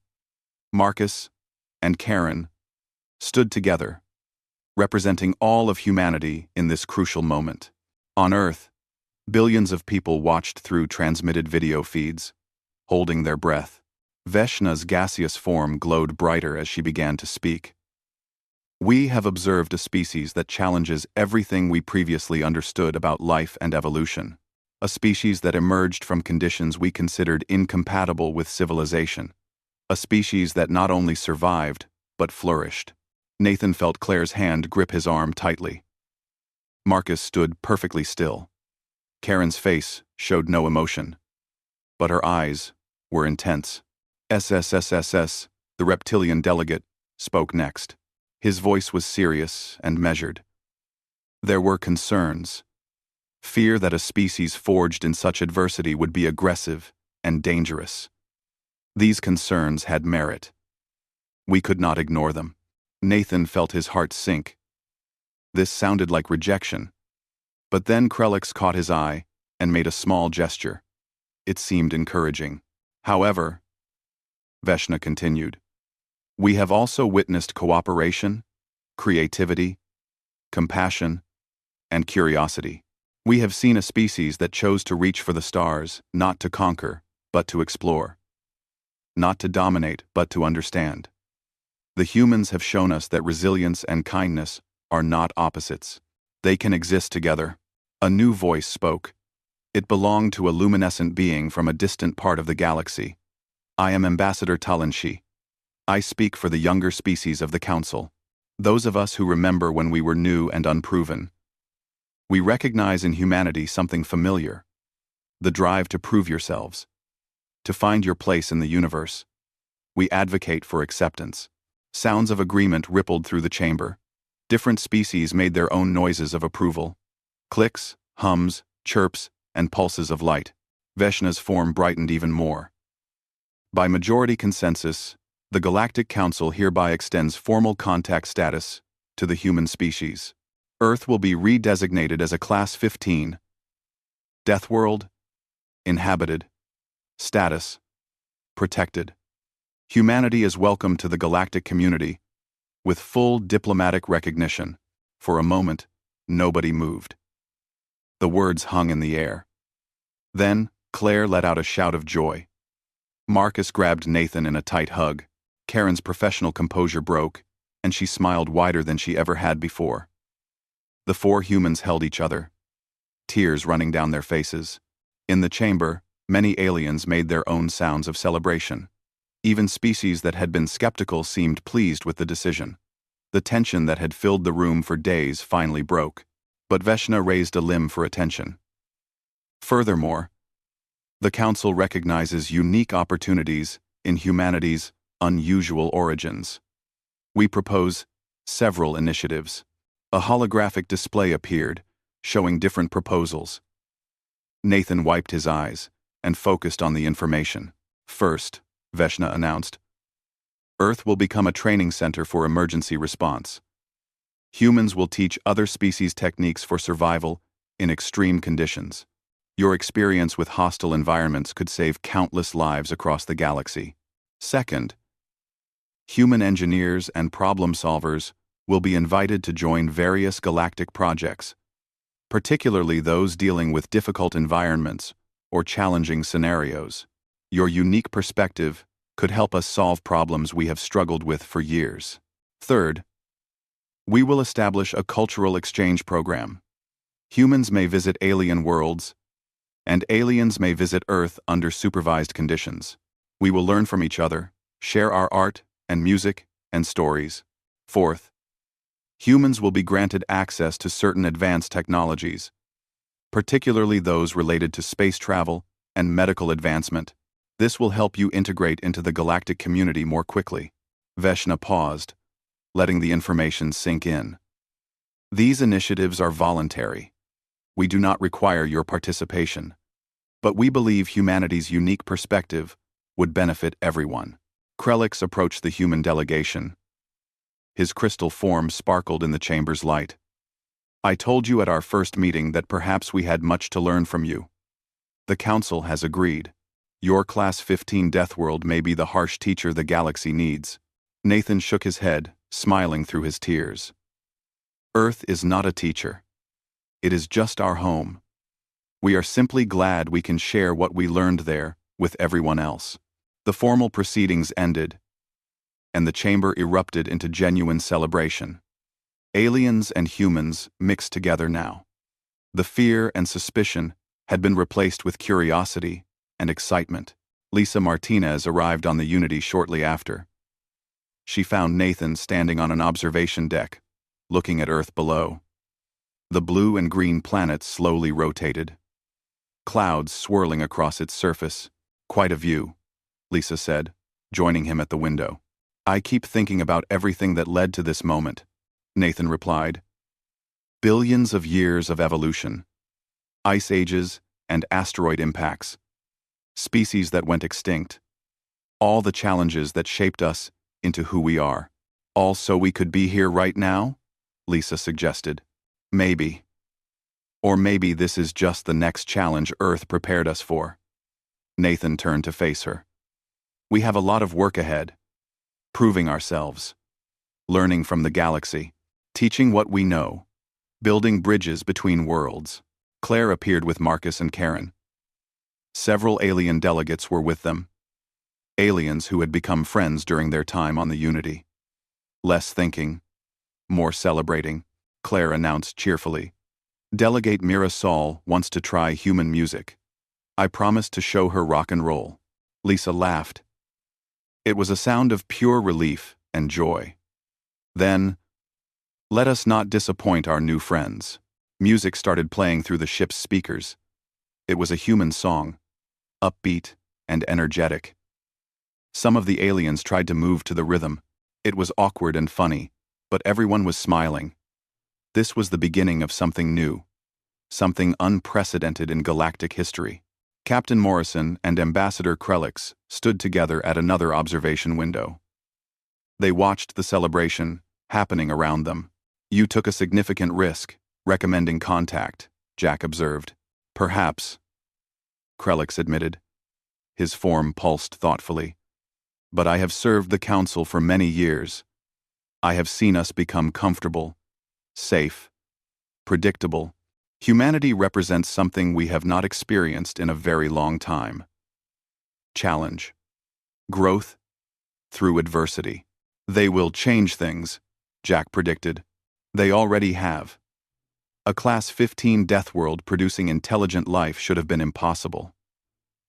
Marcus, and Karen stood together, representing all of humanity in this crucial moment. On Earth, billions of people watched through transmitted video feeds, holding their breath. Veshna's gaseous form glowed brighter as she began to speak. We have observed a species that challenges everything we previously understood about life and evolution. A species that emerged from conditions we considered incompatible with civilization. A species that not only survived, but flourished. Nathan felt Claire's hand grip his arm tightly. Marcus stood perfectly still. Karen's face showed no emotion, but her eyes were intense. SSSSS, the reptilian delegate, spoke next. His voice was serious and measured. There were concerns. Fear that a species forged in such adversity would be aggressive and dangerous. These concerns had merit. We could not ignore them. Nathan felt his heart sink. This sounded like rejection. But then Krelix caught his eye and made a small gesture. It seemed encouraging. However, Veshna continued, we have also witnessed cooperation, creativity, compassion, and curiosity. We have seen a species that chose to reach for the stars, not to conquer, but to explore. Not to dominate, but to understand. The humans have shown us that resilience and kindness are not opposites. They can exist together. A new voice spoke. It belonged to a luminescent being from a distant part of the galaxy. I am Ambassador Talanshi. I speak for the younger species of the Council, those of us who remember when we were new and unproven. We recognize in humanity something familiar, the drive to prove yourselves, to find your place in the universe. We advocate for acceptance. Sounds of agreement rippled through the chamber. Different species made their own noises of approval. Clicks, hums, chirps, and pulses of light. Veshna's form brightened even more. By majority consensus, the Galactic Council hereby extends formal contact status to the human species. Earth will be redesignated as a Class 15. Deathworld, inhabited. Status, protected. Humanity is welcome to the galactic community, with full diplomatic recognition. For a moment, nobody moved. The words hung in the air. Then, Claire let out a shout of joy. Marcus grabbed Nathan in a tight hug. Karen's professional composure broke, and she smiled wider than she ever had before. The 4 humans held each other, tears running down their faces. In the chamber, many aliens made their own sounds of celebration. Even species that had been skeptical seemed pleased with the decision. The tension that had filled the room for days finally broke, but Veshna raised a limb for attention. Furthermore, the Council recognizes unique opportunities in humanity's unusual origins. We propose several initiatives. A holographic display appeared, showing different proposals. Nathan wiped his eyes and focused on the information. First, Veshna announced, Earth will become a training center for emergency response. Humans will teach other species techniques for survival in extreme conditions. Your experience with hostile environments could save countless lives across the galaxy. Second, human engineers and problem solvers will be invited to join various galactic projects, particularly those dealing with difficult environments or challenging scenarios. Your unique perspective could help us solve problems we have struggled with for years. Third, we will establish a cultural exchange program. Humans may visit alien worlds, and aliens may visit Earth under supervised conditions. We will learn from each other, share our art and music and stories. Fourth, humans will be granted access to certain advanced technologies, particularly those related to space travel and medical advancement. This will help you integrate into the galactic community more quickly. Veshna paused, letting the information sink in. These initiatives are voluntary. We do not require your participation, but we believe humanity's unique perspective would benefit everyone. Krelix approached the human delegation. His crystal form sparkled in the chamber's light. I told you at our first meeting that perhaps we had much to learn from you. The Council has agreed. Your Class 15 Deathworld may be the harsh teacher the galaxy needs. Nathan shook his head, smiling through his tears. Earth is not a teacher. It is just our home. We are simply glad we can share what we learned there with everyone else. The formal proceedings ended, and the chamber erupted into genuine celebration. Aliens and humans mixed together now. The fear and suspicion had been replaced with curiosity and excitement. Lisa Martinez arrived on the Unity shortly after. She found Nathan standing on an observation deck, looking at Earth below. The blue and green planet slowly rotated, clouds swirling across its surface. Quite a view, Lisa said, joining him at the window. I keep thinking about everything that led to this moment, Nathan replied. Billions of years of evolution, ice ages and asteroid impacts, species that went extinct, all the challenges that shaped us into who we are. All so we could be here right now? Lisa suggested. Maybe. Or maybe this is just the next challenge Earth prepared us for. Nathan turned to face her. We have a lot of work ahead. Proving ourselves. Learning from the galaxy. Teaching what we know. Building bridges between worlds. Claire appeared with Marcus and Karen. Several alien delegates were with them. Aliens who had become friends during their time on the Unity. Less thinking, more celebrating, Claire announced cheerfully. Delegate Mira Saul wants to try human music. I promised to show her rock and roll. Lisa laughed. It was a sound of pure relief and joy. Then, let us not disappoint our new friends. Music started playing through the ship's speakers. It was a human song, upbeat and energetic. Some of the aliens tried to move to the rhythm. It was awkward and funny, but everyone was smiling. This was the beginning of something new, something unprecedented in galactic history. Captain Morrison and Ambassador Krelix stood together at another observation window. They watched the celebration happening around them. You took a significant risk, recommending contact, Jack observed. Perhaps, Krelix admitted. His form pulsed thoughtfully. But I have served the Council for many years. I have seen us become comfortable, safe, predictable. Humanity represents something we have not experienced in a very long time. Challenge. Growth through adversity. They will change things, Jack predicted. They already have. A Class 15 Deathworld producing intelligent life should have been impossible.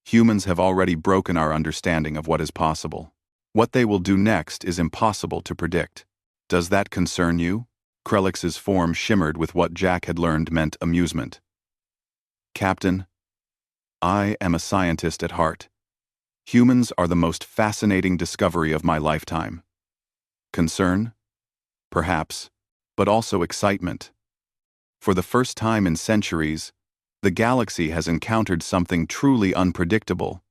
Humans have already broken our understanding of what is possible. What they will do next is impossible to predict. Does that concern you? Krelix's form shimmered with what Jack had learned meant amusement. Captain, I am a scientist at heart. Humans are the most fascinating discovery of my lifetime. Concern? Perhaps, but also excitement. For the first time in centuries, the galaxy has encountered something truly unpredictable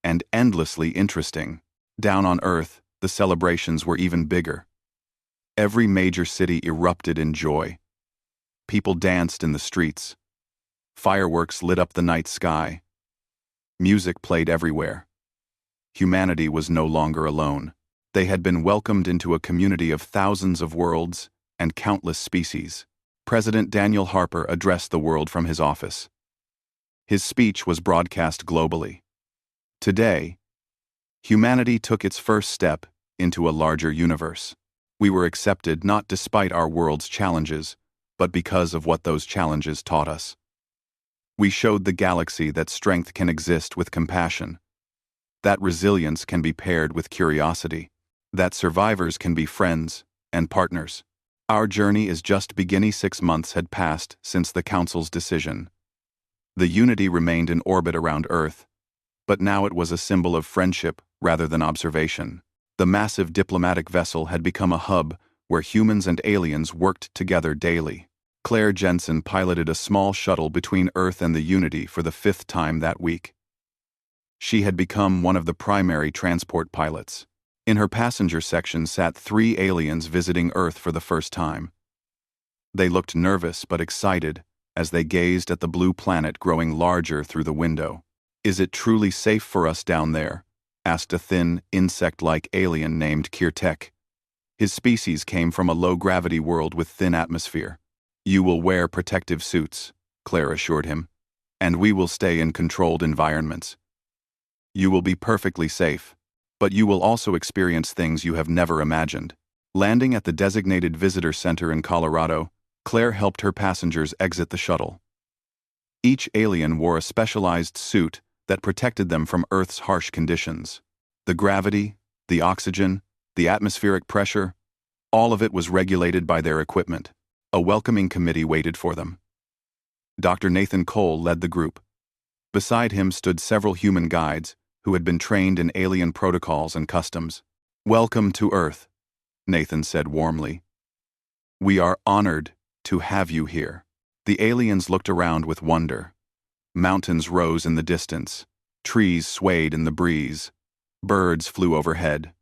and endlessly interesting. Down on Earth, the celebrations were even bigger. Every major city erupted in joy. People danced in the streets. Fireworks lit up the night sky. Music played everywhere. Humanity was no longer alone. They had been welcomed into a community of thousands of worlds and countless species. President Daniel Harper addressed the world from his office. His speech was broadcast globally. Today, humanity took its first step into a larger universe. We were accepted not despite our world's challenges, but because of what those challenges taught us. We showed the galaxy that strength can exist with compassion, that resilience can be paired with curiosity, that survivors can be friends and partners. Our journey is just beginning. 6 months had passed since the Council's decision. The Unity remained in orbit around Earth, but now it was a symbol of friendship rather than observation. The massive diplomatic vessel had become a hub where humans and aliens worked together daily. Claire Jensen piloted a small shuttle between Earth and the Unity for the 5th time that week. She had become one of the primary transport pilots. In her passenger section sat 3 aliens visiting Earth for the first time. They looked nervous but excited as they gazed at the blue planet growing larger through the window. "Is it truly safe for us down there?" asked a thin, insect-like alien named Kirtek. His species came from a low-gravity world with thin atmosphere. "You will wear protective suits," Claire assured him, "and we will stay in controlled environments. You will be perfectly safe, but you will also experience things you have never imagined." Landing at the designated visitor center in Colorado, Claire helped her passengers exit the shuttle. Each alien wore a specialized suit that protected them from Earth's harsh conditions. The gravity, the oxygen, the atmospheric pressure, all of it was regulated by their equipment. A welcoming committee waited for them. Dr. Nathan Cole led the group. Beside him stood several human guides who had been trained in alien protocols and customs. "Welcome to Earth," Nathan said warmly. "We are honored to have you here." The aliens looked around with wonder. Mountains rose in the distance. Trees swayed in the breeze. Birds flew overhead.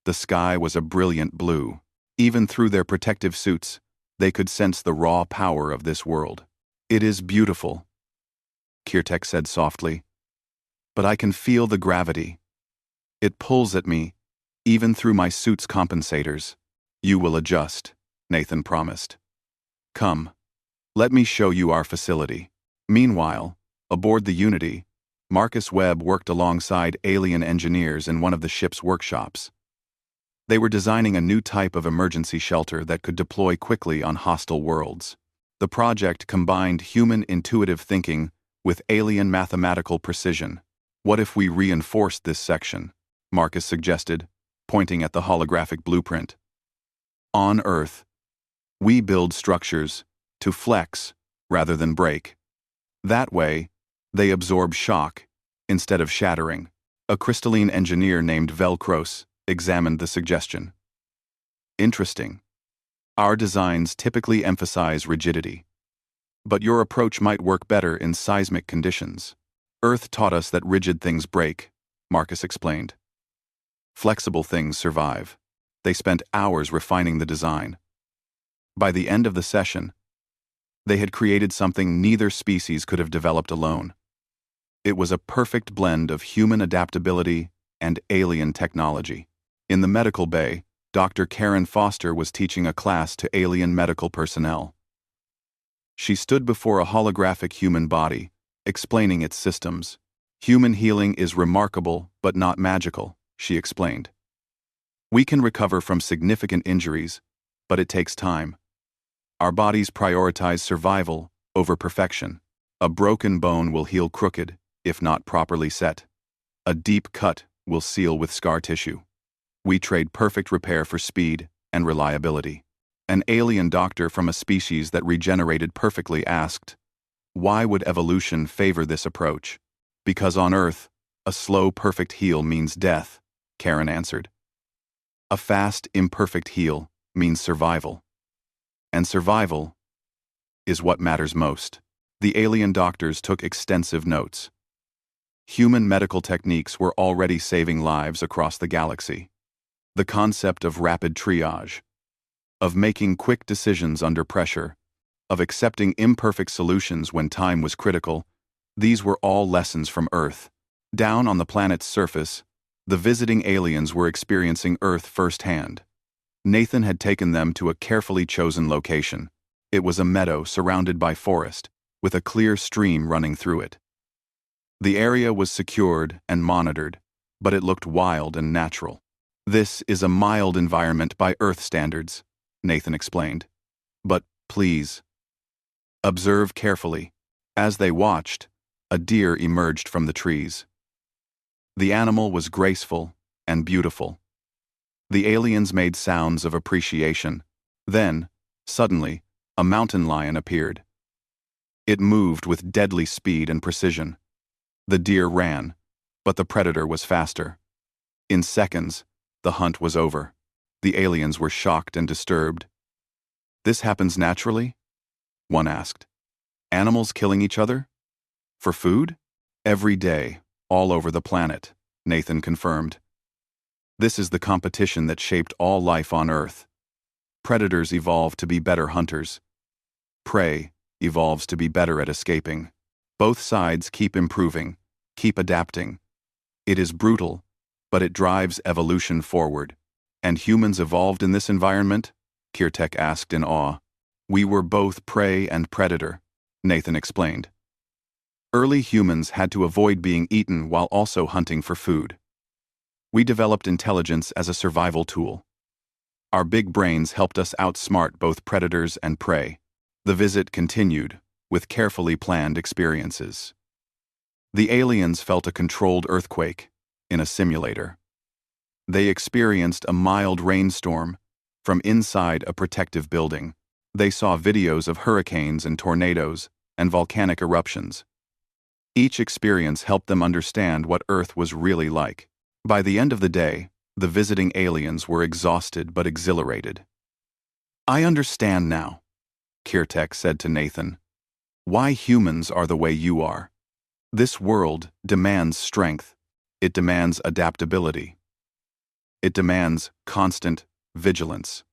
The sky was a brilliant blue. Even through their protective suits, they could sense the raw power of this world. "It is beautiful," Kirtek said softly. "But I can feel the gravity. It pulls at me, even through my suit's compensators." "You will adjust," Nathan promised. "Come, let me show you our facility." Meanwhile, aboard the Unity, Marcus Webb worked alongside alien engineers in one of the ship's workshops. They were designing a new type of emergency shelter that could deploy quickly on hostile worlds. The project combined human intuitive thinking with alien mathematical precision. "What if we reinforced this section?" Marcus suggested, pointing at the holographic blueprint. "On Earth, we build structures to flex rather than break. That way, they absorb shock instead of shattering." A crystalline engineer named Velcros examined the suggestion. "Interesting. Our designs typically emphasize rigidity. But your approach might work better in seismic conditions. Earth taught us that rigid things break," Marcus explained. "Flexible things survive." They spent hours refining the design. By the end of the session, they had created something neither species could have developed alone. It was a perfect blend of human adaptability and alien technology. In the medical bay, Dr. Karen Foster was teaching a class to alien medical personnel. She stood before a holographic human body, explaining its systems. "Human healing is remarkable but not magical," she explained. "We can recover from significant injuries, but it takes time. Our bodies prioritize survival over perfection. A broken bone will heal crooked, if not properly set. A deep cut will seal with scar tissue. We trade perfect repair for speed and reliability." An alien doctor from a species that regenerated perfectly asked, "Why would evolution favor this approach?" "Because on Earth, a slow, perfect heal means death," Karen answered. "A fast, imperfect heal means survival." and survival is what matters most. The alien doctors took extensive notes. Human medical techniques were already saving lives across the galaxy. The concept of rapid triage, of making quick decisions under pressure, of accepting imperfect solutions when time was critical, these were all lessons from Earth. Down on the planet's surface, the visiting aliens were experiencing Earth firsthand. Nathan had taken them to a carefully chosen location. It was a meadow surrounded by forest, with a clear stream running through it. The area was secured and monitored, but it looked wild and natural. "This is a mild environment by Earth standards," Nathan explained. "But please, observe carefully." As they watched, a deer emerged from the trees. The animal was graceful and beautiful. The aliens made sounds of appreciation. Then, suddenly, a mountain lion appeared. It moved with deadly speed and precision. The deer ran, but the predator was faster. In seconds, the hunt was over. The aliens were shocked and disturbed. "This happens naturally?" one asked. "Animals killing each other? For food?" "Every day, all over the planet," Nathan confirmed. "This is the competition that shaped all life on Earth. Predators evolve to be better hunters. Prey evolves to be better at escaping. Both sides keep improving, keep adapting. It is brutal, but it drives evolution forward. And humans evolved in this environment?" Kirtek asked in awe. "We were both prey and predator," Nathan explained. "Early humans had to avoid being eaten while also hunting for food. We developed intelligence as a survival tool. Our big brains helped us outsmart both predators and prey." The visit continued, with carefully planned experiences. The aliens felt a controlled earthquake in a simulator. They experienced a mild rainstorm from inside a protective building. They saw videos of hurricanes and tornadoes and volcanic eruptions. Each experience helped them understand what Earth was really like. By the end of the day, the visiting aliens were exhausted but exhilarated. "I understand now," Kirtek said to Nathan, "why humans are the way you are. This world demands strength. It demands adaptability. It demands constant vigilance.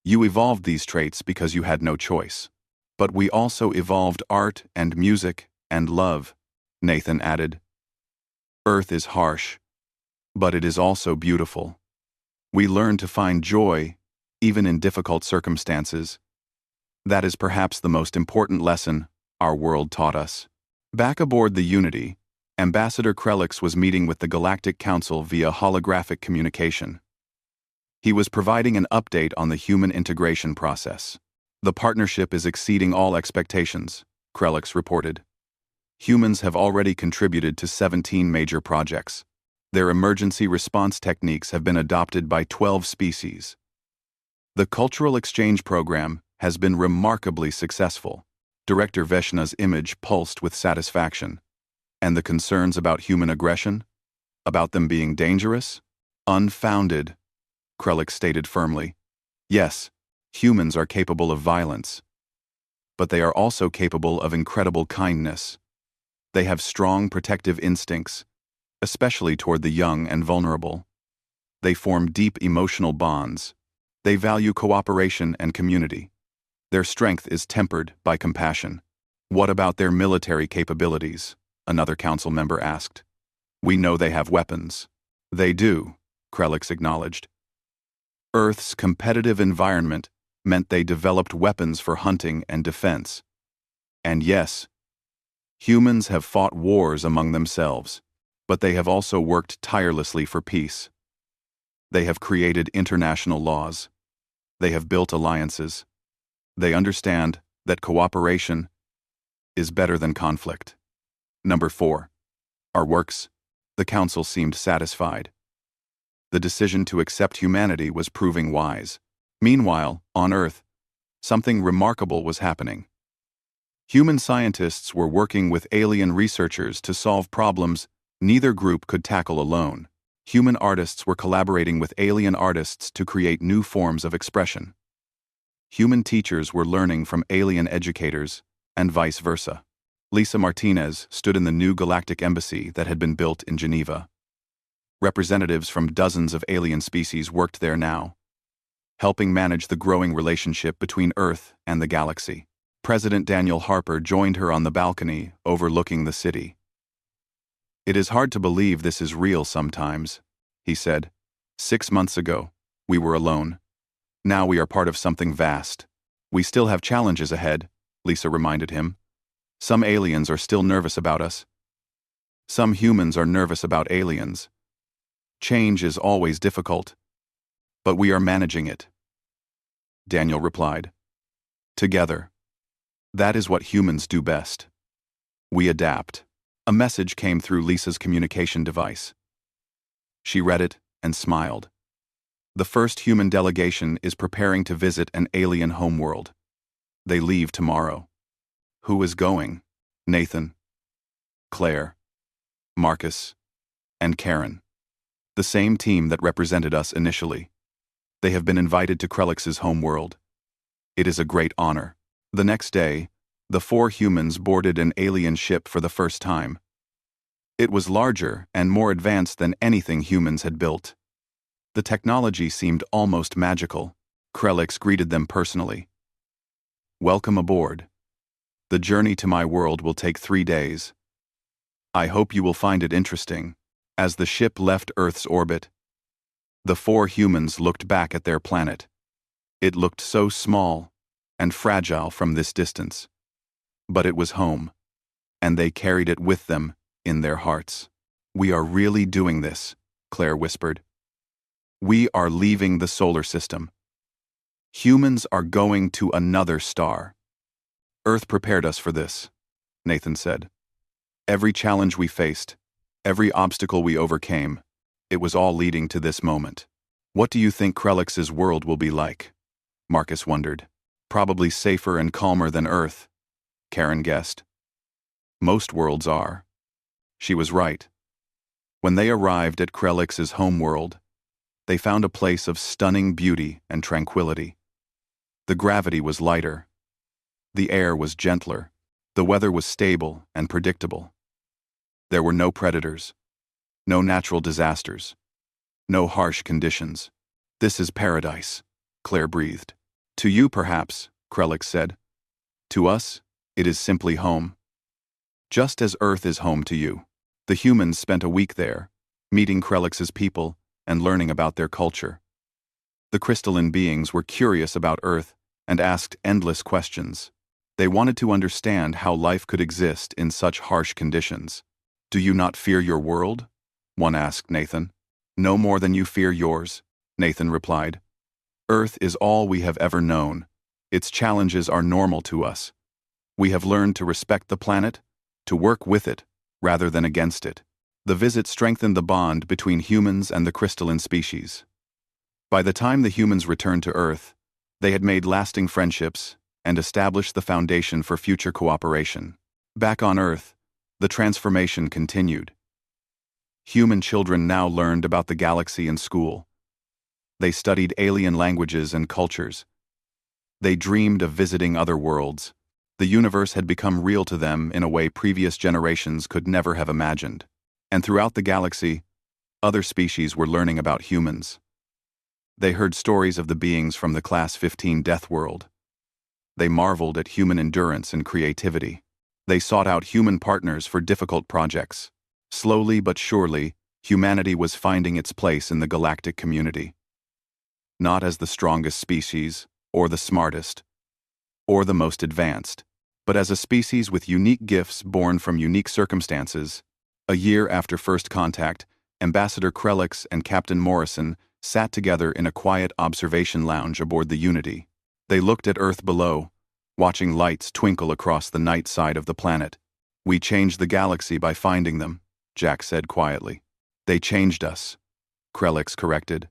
You evolved these traits because you had no choice. But we also evolved art and music and love," Nathan added. "Earth is harsh, but it is also beautiful. We learn to find joy, even in difficult circumstances. That is perhaps the most important lesson our world taught us." Back aboard the Unity, Ambassador Krelix was meeting with the Galactic Council via holographic communication. He was providing an update on the human integration process. "The partnership is exceeding all expectations," Krelix reported. "Humans have already contributed to 17 major projects. Their emergency response techniques have been adopted by 12 species. The cultural exchange program has been remarkably successful." Director Veshna's image pulsed with satisfaction. "And the concerns about human aggression? About them being dangerous? Unfounded," Krelix stated firmly. "Yes, humans are capable of violence. But they are also capable of incredible kindness. They have strong protective instincts, especially toward the young and vulnerable. They form deep emotional bonds. They value cooperation and community. Their strength is tempered by compassion." "What about their military capabilities?" another council member asked. "We know they have weapons." "They do," Krelix acknowledged. "Earth's competitive environment meant they developed weapons for hunting and defense. And yes, humans have fought wars among themselves, but they have also worked tirelessly for peace. They have created international laws. They have built alliances. They understand that cooperation is better than conflict." Number 4. Our works. The council seemed satisfied. The decision to accept humanity was proving wise. Meanwhile, on Earth, something remarkable was happening. Human scientists were working with alien researchers to solve problems neither group could tackle alone. Human artists were collaborating with alien artists to create new forms of expression. Human teachers were learning from alien educators, and vice versa. Lisa Martinez stood in the new Galactic Embassy that had been built in Geneva. Representatives from dozens of alien species worked there now, helping manage the growing relationship between Earth and the galaxy. President Daniel Harper joined her on the balcony overlooking the city. "It is hard to believe this is real sometimes," he said. "6 months ago, we were alone. Now we are part of something vast. We still have challenges ahead," Lisa reminded him. "Some aliens are still nervous about us. Some humans are nervous about aliens. Change is always difficult. But we are managing it," Daniel replied. "Together. That is what humans do best. We adapt." A message came through Lisa's communication device. She read it and smiled. "The first human delegation is preparing to visit an alien homeworld. They leave tomorrow." "Who is going?" "Nathan, Claire, Marcus, and Karen. The same team that represented us initially. They have been invited to Krellix's homeworld. It is a great honor." The next day, the 4 humans boarded an alien ship for the first time. It was larger and more advanced than anything humans had built. The technology seemed almost magical. Krellix greeted them personally. "Welcome aboard. The journey to my world will take 3 days. I hope you will find it interesting." As the ship left Earth's orbit, the 4 humans looked back at their planet. It looked so small and fragile from this distance. But it was home, and they carried it with them in their hearts. "We are really doing this," Claire whispered. "We are leaving the solar system. Humans are going to another star." "Earth prepared us for this," Nathan said. "Every challenge we faced, every obstacle we overcame, it was all leading to this moment." "What do you think Krellix's world will be like?" Marcus wondered. "Probably safer and calmer than Earth," Karen guessed. "Most worlds are." She was right. When they arrived at Krellix's homeworld, they found a place of stunning beauty and tranquility. The gravity was lighter. The air was gentler. The weather was stable and predictable. There were no predators, no natural disasters, no harsh conditions. "This is paradise," Claire breathed. "To you, perhaps," Krellix said. "To us, it is simply home. Just as Earth is home to you." The humans spent a week there, meeting Krellix's people and learning about their culture. The crystalline beings were curious about Earth and asked endless questions. They wanted to understand how life could exist in such harsh conditions. "Do you not fear your world?" one asked Nathan. "No more than you fear yours," Nathan replied. "Earth is all we have ever known. Its challenges are normal to us. We have learned to respect the planet, to work with it, rather than against it." The visit strengthened the bond between humans and the crystalline species. By the time the humans returned to Earth, they had made lasting friendships and established the foundation for future cooperation. Back on Earth, the transformation continued. Human children now learned about the galaxy in school. They studied alien languages and cultures. They dreamed of visiting other worlds. The universe had become real to them in a way previous generations could never have imagined. And throughout the galaxy, other species were learning about humans. They heard stories of the beings from the Class 15 Deathworld. They marveled at human endurance and creativity. They sought out human partners for difficult projects. Slowly but surely, humanity was finding its place in the galactic community. Not as the strongest species, or the smartest, or the most advanced, but as a species with unique gifts born from unique circumstances. A year after first contact, Ambassador Krellix and Captain Morrison sat together in a quiet observation lounge aboard the Unity. They looked at Earth below, watching lights twinkle across the night side of the planet. "We changed the galaxy by finding them," Jack said quietly. "They changed us," Krellix corrected.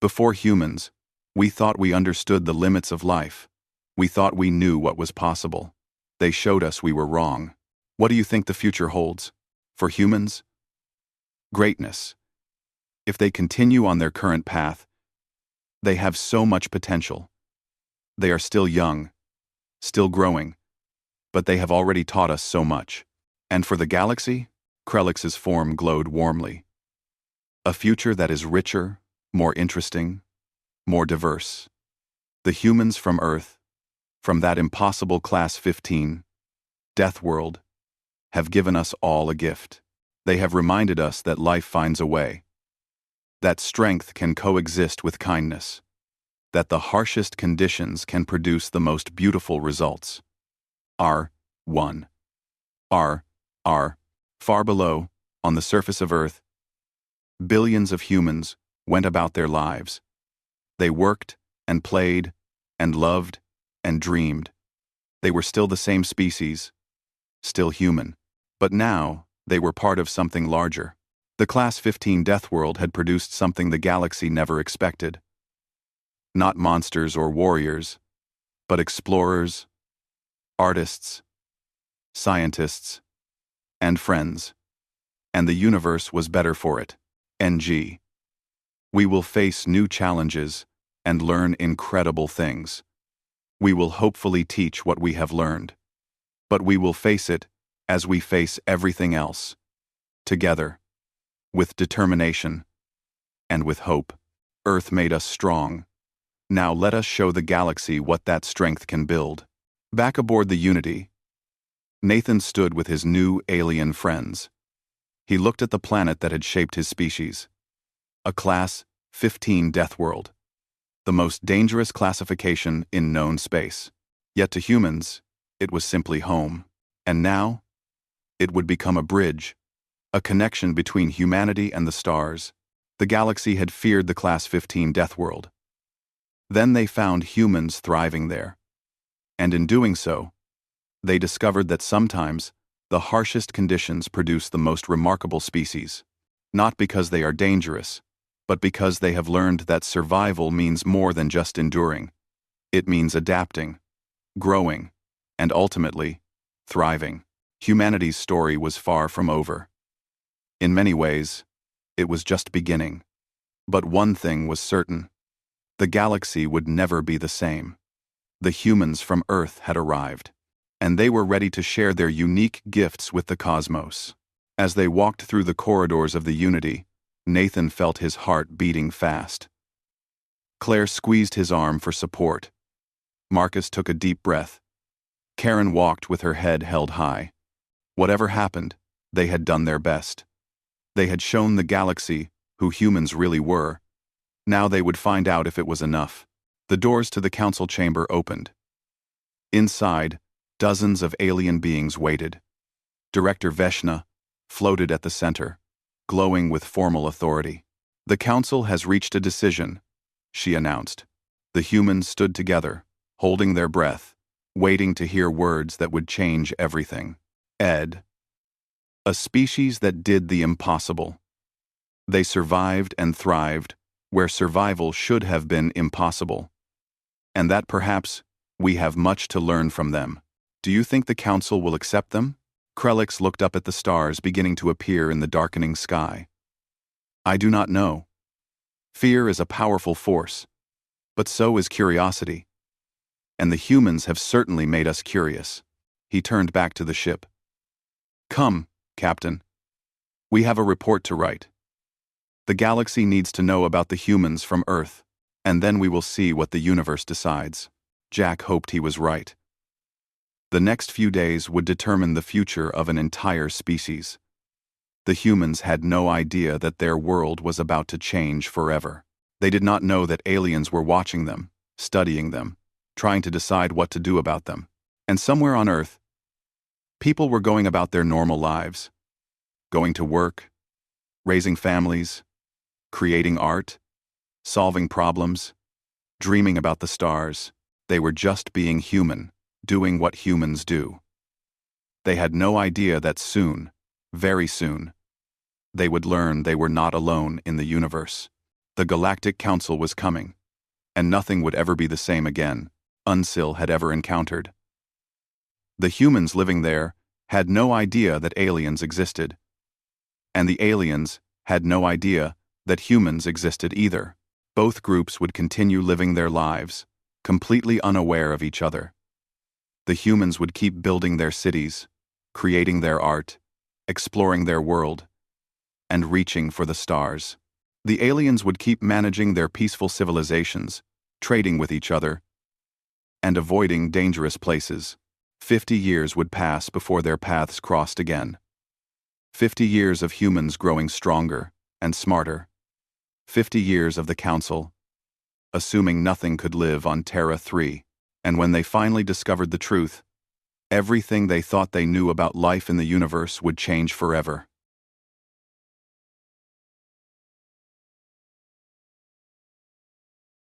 "Before humans, we thought we understood the limits of life. We thought we knew what was possible. They showed us we were wrong." "What do you think the future holds? For humans?" "Greatness. If they continue on their current path, they have so much potential. They are still young, still growing, but they have already taught us so much. And for the galaxy, Krellix's form glowed warmly. A future that is richer, more interesting, more diverse. The humans from Earth, from that impossible Class 15, Deathworld, have given us all a gift. They have reminded us that life finds a way, that strength can coexist with kindness, that the harshest conditions can produce the most beautiful results. R1. Far below, on the surface of Earth, billions of humans went about their lives. They worked and played and loved and dreamed. They were still the same species, still human. But now, they were part of something larger. The Class 15 Deathworld had produced something the galaxy never expected. Not monsters or warriors, but explorers, artists, scientists, and friends. And the universe was better for it. NG. We will face new challenges and learn incredible things. We will hopefully teach what we have learned. But we will face it as we face everything else. Together. With determination. And with hope. Earth made us strong. Now let us show the galaxy what that strength can build. Back aboard the Unity, Nathan stood with his new alien friends. He looked at the planet that had shaped his species. A Class 15 Deathworld. The most dangerous classification in known space. Yet to humans, it was simply home. And now, it would become a bridge, a connection between humanity and the stars. The galaxy had feared the Class 15 Deathworld. Then they found humans thriving there. And in doing so, they discovered that sometimes the harshest conditions produce the most remarkable species, not because they are dangerous, but because they have learned that survival means more than just enduring. It means adapting, growing, and ultimately, thriving. Humanity's story was far from over. In many ways, it was just beginning. But one thing was certain. The galaxy would never be the same. The humans from Earth had arrived, and they were ready to share their unique gifts with the cosmos. As they walked through the corridors of the Unity, Nathan felt his heart beating fast. Claire squeezed his arm for support. Marcus took a deep breath. Karen walked with her head held high. Whatever happened, they had done their best. They had shown the galaxy who humans really were. Now they would find out if it was enough. The doors to the council chamber opened. Inside, dozens of alien beings waited. Director Veshna floated at the center, glowing with formal authority. The council has reached a decision, she announced. The humans stood together, holding their breath, waiting to hear words that would change everything. Ed. A species that did the impossible. They survived and thrived where survival should have been impossible. And that perhaps we have much to learn from them. Do you think the council will accept them? Krellix looked up at the stars beginning to appear in the darkening sky. I do not know. Fear is a powerful force, but so is curiosity. And the humans have certainly made us curious. He turned back to the ship. Come, Captain. We have a report to write. The galaxy needs to know about the humans from Earth, and then we will see what the universe decides. Jack hoped he was right. The next few days would determine the future of an entire species. The humans had no idea that their world was about to change forever. They did not know that aliens were watching them, studying them, trying to decide what to do about them. And somewhere on Earth, people were going about their normal lives, going to work, raising families, creating art, solving problems, dreaming about the stars. They were just being human, doing what humans do. They had no idea that soon, very soon, they would learn they were not alone in the universe. The Galactic Council was coming, and nothing would ever be the same again Unsil had ever encountered. The humans living there had no idea that aliens existed, and the aliens had no idea that humans existed either. Both groups would continue living their lives, completely unaware of each other. The humans would keep building their cities, creating their art, exploring their world, and reaching for the stars. The aliens would keep managing their peaceful civilizations, trading with each other, and avoiding dangerous places. 50 years would pass before their paths crossed again. 50 years of humans growing stronger and smarter. 50 years of the Council, assuming nothing could live on Terra 3. And when they finally discovered the truth, everything they thought they knew about life in the universe would change forever.